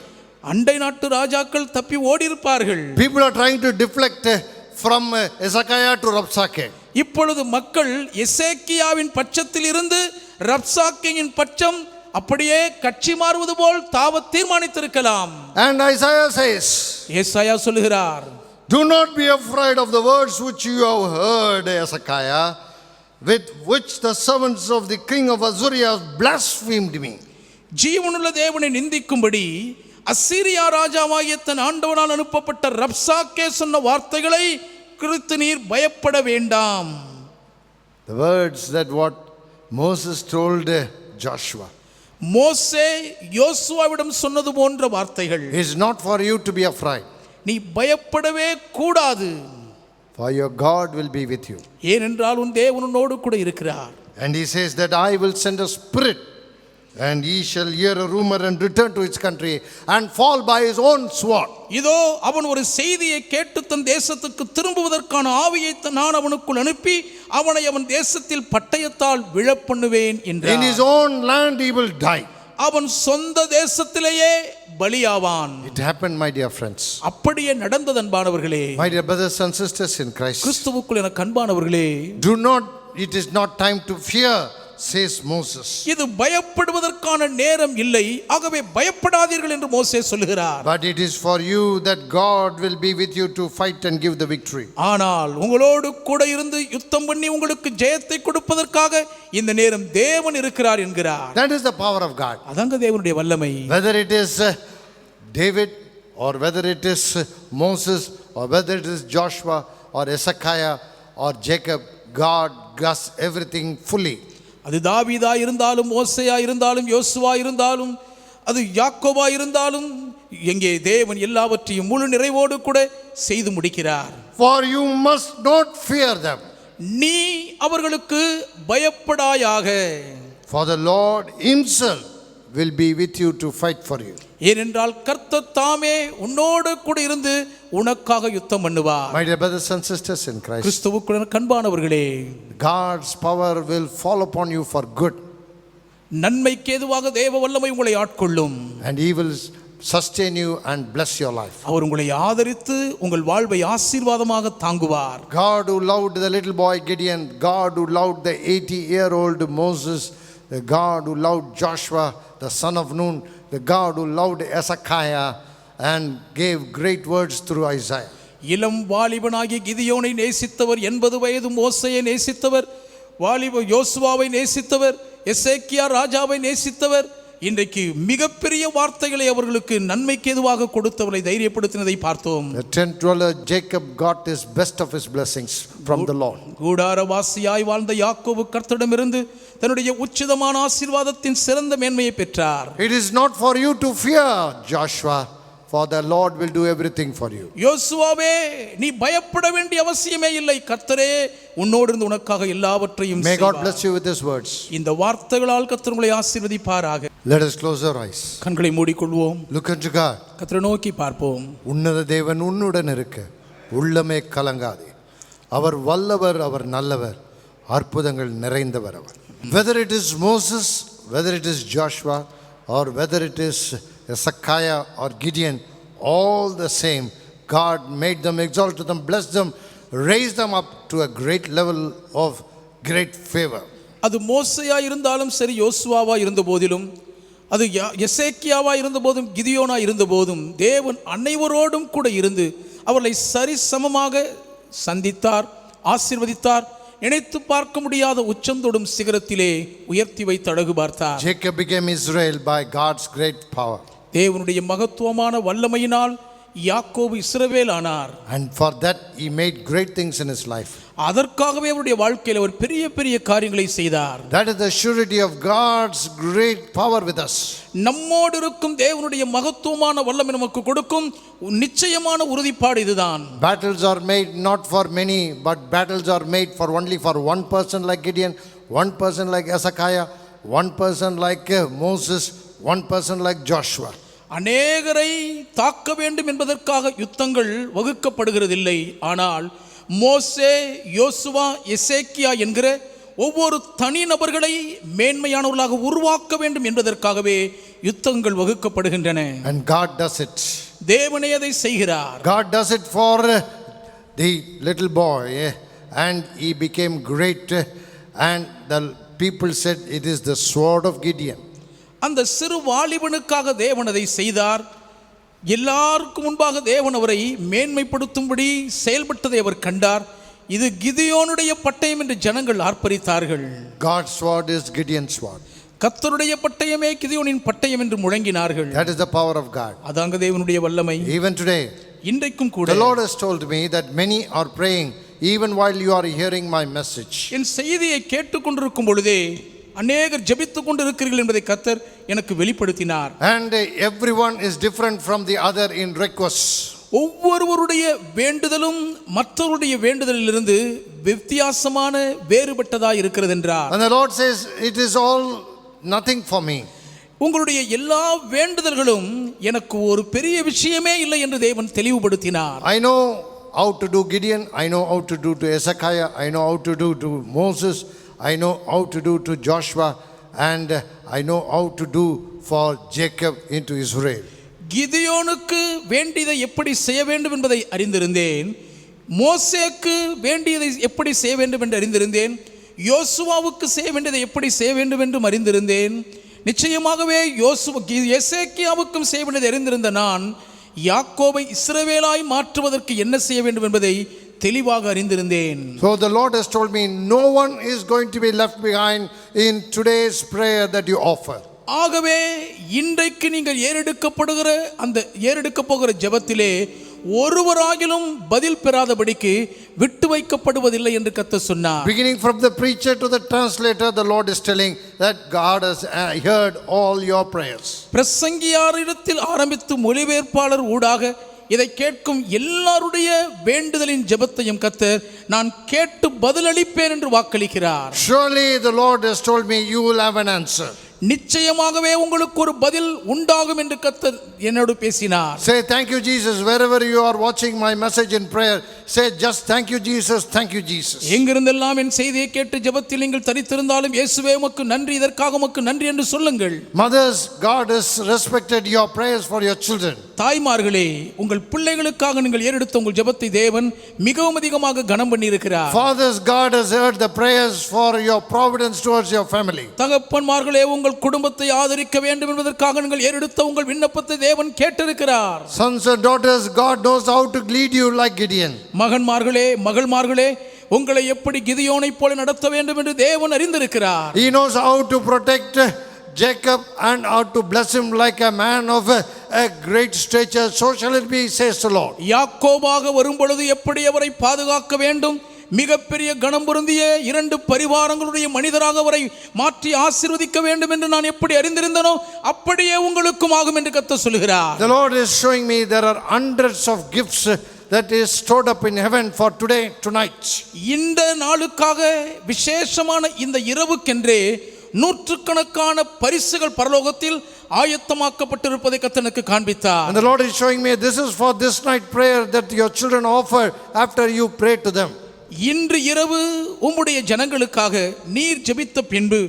அண்டை நாட்டு ராஜாக்கள் தப்பி ஓடி இருப்பார்கள். People are trying to deflect from Hezekiah to Rabsake. இப்பொழுது மக்கள் எசேக்கியாவின் பட்சத்தில் இருந்து ரப்சாக்கேயின் பட்சம் அப்படியே கட்சி மாறுவது போல் தாவ தீர்மானித்திருக்கலாம். And Isaiah says, ஏசாயா சொல்லுகிறார், do not be afraid of the words which you have heard, Hezekiah, with which the servants of the king of Assyria have blasphemed me. ஜீவனுள்ள தேவனை நிந்திக்கும்படி அசீரியா ராஜாவாகிய தன் ஆண்டவனால் அனுப்பப்பட்ட ரப்சாக்கே சொன்ன வார்த்தைகளை குறித்து நீர் பயப்பட வேண்டாம். The words that what Moses told Joshua. மோசே யோசுவாவிடம் சொன்னது போன்ற வார்த்தைகள். It is not for you to be afraid. நீ பயப்படவே கூடாது. For your God will be with you. ஏனென்றால் உன் தேவன் உன்னோடு கூட இருக்கிறார். And he says that I will send a spirit, and he shall hear a rumor and return to his country and fall by his own sword. இதோ அவன் ஒரு செய்தியை கேட்டு தன் தேசத்துக்கு திரும்புவதற்கான ஆவியை நான் அவனுக்குள் அனுப்பி அவனை அவன் தேசத்தில் பட்டயத்தால் விழப்பண்ணுவேன் என்றார். In his own land he will die. அவன் சொந்த தேசத்திலேயே பலியாவான். It happened, my dear friends. அப்படியே நடந்தது அன்பானவர்களே. My dear brothers and sisters in Christ. கிறிஸ்துவுக்குள் எனக்கு அன்பானவர்களே, it is not time to fear, says Moses. இது பயப்படுவதற்கான நேரம் இல்லை, ஆகவே பயப்படாதீர்கள் என்று மோசே சொல்கிறார். But it is for you that God will be with you to fight and give the victory. ஆனால் உங்களோடு கூட இருந்து யுத்தம் பண்ணி உங்களுக்கு ஜெயத்தை கொடுப்பதற்காக இந்த நேரம் தேவன் இருக்கிறார் என்கிறார். That is the power of God. அதாங்க தேவனுடைய வல்லமை. Whether it is David or whether it is Moses or whether it is Joshua or Hezekiah or Jacob, God does everything fully. அது தாவீதா இருந்தாலும், மோசேயா இருந்தாலும், யோசுவா இருந்தாலும், அது யாக்கோபா இருந்தாலும், எங்கே தேவன் எல்லாவற்றையும் முழு நிறைவோடு கூட செய்து முடிக்கிறார். For you must not fear them. நீ அவர்களுக்கு பயப்படாயாக. For the Lord himself will be with you to fight for you. ஏனென்றால் கர்த்தர் தாமே உன்னோடு கூட இருந்து உனக்காக யுத்தம் பண்ணுவார். My dear brothers and sisters in Christ. கிறிஸ்துவுக்குள் அன்பானவர்களே, God's power will fall upon you for good. நன்மைக்கு ஏதுவாக தேவ வல்லமை உங்களை ஆட்கொள்ளும். And he will sustain you and bless your life. அவர் உங்களை ஆதரித்து உங்கள் வாழ்வை ஆசீர்வாதமாக தாங்குவார். God who loved the little boy Gideon, God who loved the 80-year-old Moses, the God who loved Joshua, the son of Nun, the God who loved Hezekiah and gave great words through Isaiah. இளம் வாலிபனாகிய கிதியோனை நேசித்தவர், 80 வயது மோசேயை நேசித்தவர், வாலிப யோசுவாவை நேசித்தவர், எசேக்கியா ராஜாவை நேசித்தவர், இன்றைக்கு மிகப்பெரிய வார்த்தைகளை அவர்களுக்கு நன்மைக்கு ஏதுவாக கொடுத்தவரை தைரியப்படுத்தினதை பார்த்தோம். The tent dweller Jacob got his best of his blessings from the Lord. கூடாரவாசியாய் வாழ்ந்த யாக்கோபு கர்த்தரிடமிருந்து தன்னுடைய உச்சிதமான ஆசீர்வாதத்தின் சிறந்த மேன்மையை பெற்றார். It is not for you to fear, Joshua, for the Lord will do everything for you. யோசுவாவே, நீ பயப்பட வேண்டிய அவசியமே இல்லை, கர்த்தரே உன்னோடு இருந்து உனக்காக எல்லாவற்றையும் May God செய்வார். bless you with these words. இந்த வார்த்தைகளால் கர்த்தர் உங்களை ஆசீர்வதிப்பாராக. Let us close our eyes. கண்களை மூடிக்கொள்வோம். Look unto God. கர்த்தரை நோக்கி பார்ப்போம். உன்னத தேவன் உன்னுடன் இருக்க உள்ளமே கலங்காதே. அவர் வல்லவர், அவர் நல்லவர், அற்புதங்கள் நிறைந்தவர் அவர். Whether it is Moses, whether it is Joshua, or whether it is Hezekiah or Gideon, all the same, God made them, exalted them, blessed them, raised them up to a great level of great favor. அது மோசேயா இருந்தாலும் சரி, யோசுவாவா இருந்த போதிலும், அது எசேக்கியாவா இருந்த போதும், கிதியோனா இருந்த போதும், தேவன் அனைவரோடும் கூட இருந்து அவர்களை சரிசமமாக சந்தித்தார், ஆசீர்வதித்தார். நினைத்து பார்க்க முடியாத உச்சந்தொடும் சிகரத்திலே உயர்த்தி வைத்து அழகு பார்த்தார். Jacob became Israel by God's great power. தேவனுடைய மகத்துவமான வல்லமையினால் யாக்கோபு இஸ்ரவேல் ஆனார். And for that he made great things in his life. அதற்காகவே அவருடைய வாழ்க்கையில் அவர் பெரிய பெரிய காரியங்களை செய்தார். That is the surety of God's great power with us. நம்மோடு இருக்கும் தேவனுடைய மகத்துவமான வல்லமை நமக்கு கொடுக்கும் நிச்சயமான உறுதிப்பாடு இதுதான். Battles are made not for many, but battles are made for only for one person like Gideon, one person like Hezekiah, one person like Moses, one person like Joshua. அநேகரை தாக்க வேண்டும் என்பதற்காக யுத்தங்கள் வகுக்கப்படுகிறதில்லை. ஆனால் மோசே, யோசுவா, எசேக்கியா என்கிற ஒவ்வொரு தனிநபர்களை மேன்மையானவர்களாக உருவாக்க வேண்டும் என்பதற்காகவே யுத்தங்கள் வகுக்கப்படுகின்றன. And God does it. தேவனே அதை செய்கிறார். God does it for the little boy, and he became great, and the people said it is the sword of Gideon. அந்த சிறு வாலிபனுக்காக தேவன் அதை செய்தார். எல்லாருக்கும் முன்பாக தேவன் அவரை மேன்மைப்படுத்தும்படி செயல்பட்டதை அவர் கண்டார். இது கிதியோனுடைய பட்டயம் என்று ஜனங்கள் ஆர்ப்பரித்தார்கள். God's sword is Gideon's sword. கர்த்தருடைய பட்டயமே கிதியோனின் பட்டயம் என்று முழங்கினார்கள். That is the power of God. அதாங்க தேவனுடைய வல்லமை. Even today, இன்றைக்கும் கூட the Lord has told me that many are praying even while you are hearing my message. என் செய்தியை கேட்டுக்கொண்டிருக்கும் பொழுதே அநேகர் ஜெபித்துக் கொண்டிருக்கிறீர்கள் என்பதை கர்த்தர் எனக்கு வெளிப்படுத்தினார். And everyone is different from the other in requests. ஒவ்வொருவருடைய வேண்டுதலும் மற்றவருடைய வேண்டுதலிலிருந்து வித்தியாசமான வேறுபட்டதாக இருக்கிறது என்றார். And the Lord says it is all nothing for me. உங்களுடைய எல்லா வேண்டுதல்களும் எனக்கு ஒரு பெரிய விஷயமே இல்லை என்று தேவன் தெளிவுபடுத்தினார். I know how to do Gideon, I know how to do to Hezekiah, I know how to do to Moses, I know how to do to Joshua, and I know how to do for Jacob into Israel. கிதியோனுக்கு வேண்டியதை எப்படி செய்ய வேண்டும் என்பதை அறிந்திருந்தேன். மோசேக்கு வேண்டியதை எப்படி செய்ய வேண்டும் என்று அறிந்திருந்தேன். யோசுவாவுக்கு செய்ய வேண்டியதை எப்படி செய்ய வேண்டும் என்றும் அறிந்திருந்தேன். நிச்சயமாகவே எசேக்கியாவுக்கும் செய்ய வேண்டியதை அறிந்திருந்த நான் யாக்கோபை இஸ்ரவேலாய் மாற்றுவதற்கு என்ன செய்ய வேண்டும் என்பதை தெளிவாக அறிந்திருந்தேன். So the Lord has told me no one is going to be left behind in today's prayer that you offer. ஆகவே இன்றைக்கு நீங்கள் ஏறெடுக்க போகிற ஜெபத்திலே ஒருவராகிலும் பதில் பெறாதபடிக்கு விட்டு வைக்கப்படுவதில்லை என்று கர்த்தர் சொன்னார். Beginning from the preacher to the translator, the Lord is telling that God has heard all your prayers. பிரசங்கியாரிடத்தில் ஆரம்பித்து மொழிபெயர்ப்பாளர் ஊடாக இதை கேட்கும் எல்லாருடைய வேண்டுதலின் ஜெபத்தையும் கர்த்தர் நான் கேட்டு பதிலளிப்பேன் என்று வாக்களிக்கிறார். Surely the Lord has told me you will have an answer. நிச்சயமாகவே உங்களுக்கு ஒரு பதில் உண்டாகும் என்று கர்த்தர் என்னோடு பேசினார். Say thank you Jesus wherever you are watching my message in prayer. Say just thank you Jesus, thank you Jesus. எங்கிருந்தெல்லாம் என் செய்தியை கேட்டு ஜெபத்தில் நீங்கள் தரித்திருந்தாலும் இயேசுவே உமக்கு நன்றி, இதற்காக உமக்கு நன்றி என்று சொல்லுங்கள். Mothers, God has respected your prayers for your children. தாய்மார்களே, உங்கள் பிள்ளைகளுக்காக நீங்கள் ஏறெடுத்த உங்கள் ஜெபத்தை தேவன் மிகவும் அதிகமாக கனம் பண்ணி இருக்கிறார். Fathers, God has heard the prayers for your providence towards your family. தகப்பன்மார்களே, உங்கள் குடும்பத்தை ஆதரிக்க வேண்டும் என்பதற்காக நீங்கள் ஏறெடுத்த உங்கள் விண்ணப்பத்தை தேவன் கேட்டிருக்கிறார். Sons and daughters, God knows how to lead you like Gideon. மகன்மார்களே, மகள்மார்களே, உங்களை எப்படி கிதியோனை போல நடத்த வேண்டும் என்று தேவன் அறிந்திருக்கிறார். He knows how to protect Jacob and how to bless him like a man of a great stature. So shall it be, says the Lord. யாக்கோபாக வரும்பொழுது எப்படி அவரை பாதுகாக்க வேண்டும், மிகப்பெரிய கணம் பொருந்திய 2 பரிவாரங்களுடைய மனிதராக அவரை மாற்றி ஆசீர்வதிக்க வேண்டும் என்று நான் எப்படி அறிந்திருந்தனோ அப்படியே உங்களுக்கும் ஆகும் என்று கர்த்தர் சொல்கிறார். The Lord is showing me there are hundreds of gifts that is stored up in heaven for today, tonight. இந்த நாளுக்காக விசேஷமான இந்த இரவுக்கென்றே நூற்றுக்கணக்கான பரிசுகள் பரலோகத்தில் ஆயத்தமாக்கப்பட்டிருப்பதை கர்த்தர் எனக்கு காண்பித்தார். And the Lord is showing me this is for this night prayer that your children offer after you pray to them. இன்று இரவு உம்முடைய ஜனங்களுக்காக நீர் ஜெபித்த பின்பு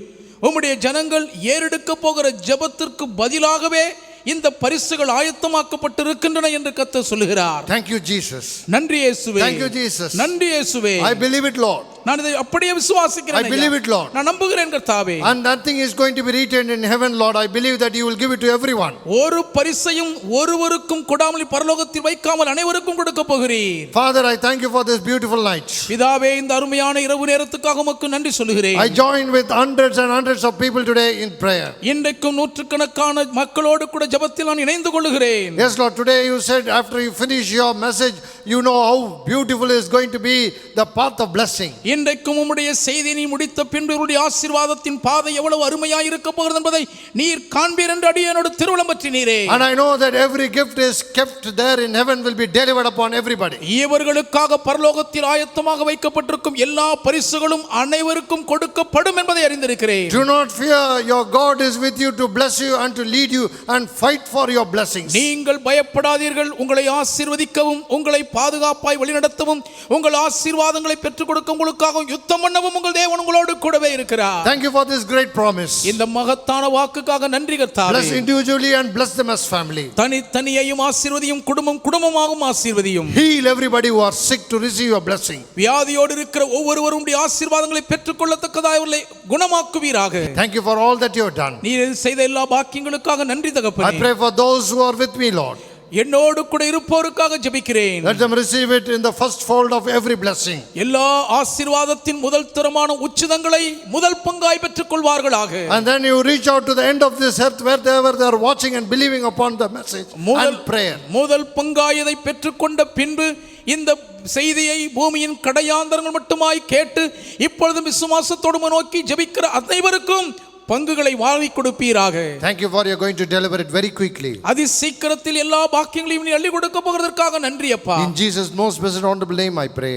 உம்முடைய ஜனங்கள் ஏறெடுக்க போகிற ஜெபத்திற்கு பதிலாகவே இந்த பரிசுகள் ஆயத்தமாக்கப்பட்டிருக்கின்றன என்று கர்த்தர் சொல்கிறார். Thank you Jesus. நன்றி இயேசுவே. Thank you Jesus. நன்றி இயேசுவே. I believe it Lord. நான் இதை அப்படியே விசுவாசிக்கிறேன். I believe it Lord. நான் நம்புகிறேன் கர்த்தாவே. And nothing is going to be written in heaven Lord. I believe that you will give it to everyone. ஒரு பரிசையும் ஒருவருக்கும் கொடாமல் பரலோகத்தில் வைக்காமல் அனைவருக்கும் கொடுக்க போகிறீர். Father, I thank you for this beautiful night. பிதாவே, இந்த அருமையான இரவு நேரத்துக்காக உமக்கு நன்றி சொல்கிறேன். I join with hundreds and hundreds of people today in prayer. இன்றைக்கும் நூற்றுக்கணக்கான மக்களோடு கூட ஜெபத்தில் நான் இணைந்து கொள்கிறேன். Yes Lord, today you said after you finish your message, you know how beautiful is going to be the path of blessing. இன்றைக்கும் உம்முடைய செய்தியை நீ முடித்த பின்பு உம்முடைய ஆசீர்வாதத்தின் பாதை எவ்வளவு அருமையாய் இருக்க போகிறது என்பதை நீர் காண்பீர் என்று அடியேனோடு திருவுளம் பற்றினீரே. And I know that every gift is kept there in heaven will be delivered upon everybody. இவர்களுக்காக பரலோகத்தில் ஆயத்தமாக வைக்கப்பட்டிருக்கும் எல்லா பரிசுகளும் அனைவருக்கும் கொடுக்கப்படும் என்பதை அறிந்திருக்கிறேன். Do not fear, your God is with you to bless you and to lead you and fight for your blessings. நீங்கள் பயப்படாதீர்கள், உங்களை ஆசீர்வதிக்கவும் உங்களை பாதுகாப்பாய் வழிநடத்தவும் உங்கள் ஆசீர்வாதங்களை பெற்றுக் கொடுக்க உங்களுக்காக யுத்தம் பண்ணவும் உங்கள் தேவன் உங்களோடு கூடவே இருக்கிறார். Thank you for this great promise. இந்த மகத்தான வாக்குக்காக நன்றி கர்த்தாவே. Bless individually and bless them as family. தனித்தனியையும் ஆசீர்வதியும், குடும்பமாகவும் ஆசீர்வதியும். Heal everybody who are sick to receive your blessing. வியாதியோடு இருக்கிற ஒவ்வொருவரும் உம்முடைய ஆசீர்வாதங்களை பெற்றுக்கொள்ளத்தக்கதாய் அவர்களை குணமாக்குவீராக. Thank you for all that you have done. நீர் செய்த எல்லா பாக்கியங்களுக்காக நன்றி தகப்பனே. I pray for those who are with me Lord. என்னோடு கூட இருப்போருக்காக ஜெபிக்கிறேன். Let them receive it in the first fold of every blessing. எல்லா ஆசீர்வாதத்தின் முதல் தரமான உச்சிதங்களை முதல் பங்காய் பெற்றுக் கொள்வார்களாக. And then you reach out to the end of this earth wherever they are watching and believing upon the message and prayer. முதல் பங்காய் இதை பெற்றுக்கொண்ட பின்பு இந்த செய்தியை பூமியின் கடையாந்தரங்கள் மட்டுமாய் கேட்டு இப்பொழுது விசுவாசத்தோடு நோக்கி ஜெபிக்கிற அனைவருக்கும் பங்குகளை வாங்கி கொடுப்பீராக. Thank you for you are going to deliver it very quickly. அதி சீக்கிரத்தில் எல்லா பாக்கியங்களையும் நீ அள்ளி கொடுக்க போகிறதற்காக நன்றி அப்பா. In Jesus most blessed honorable name I pray.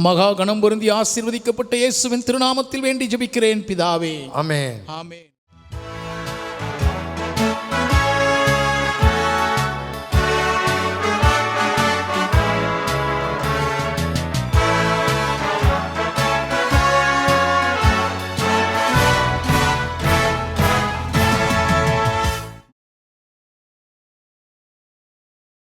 மகா கணம் பொருந்தி ஆசீர்வதிக்கப்பட்ட இயேசுவின் திருநாமத்தில் வேண்டி ஜெபிக்கிறேன் பிதாவே. Amen. ஆமென்.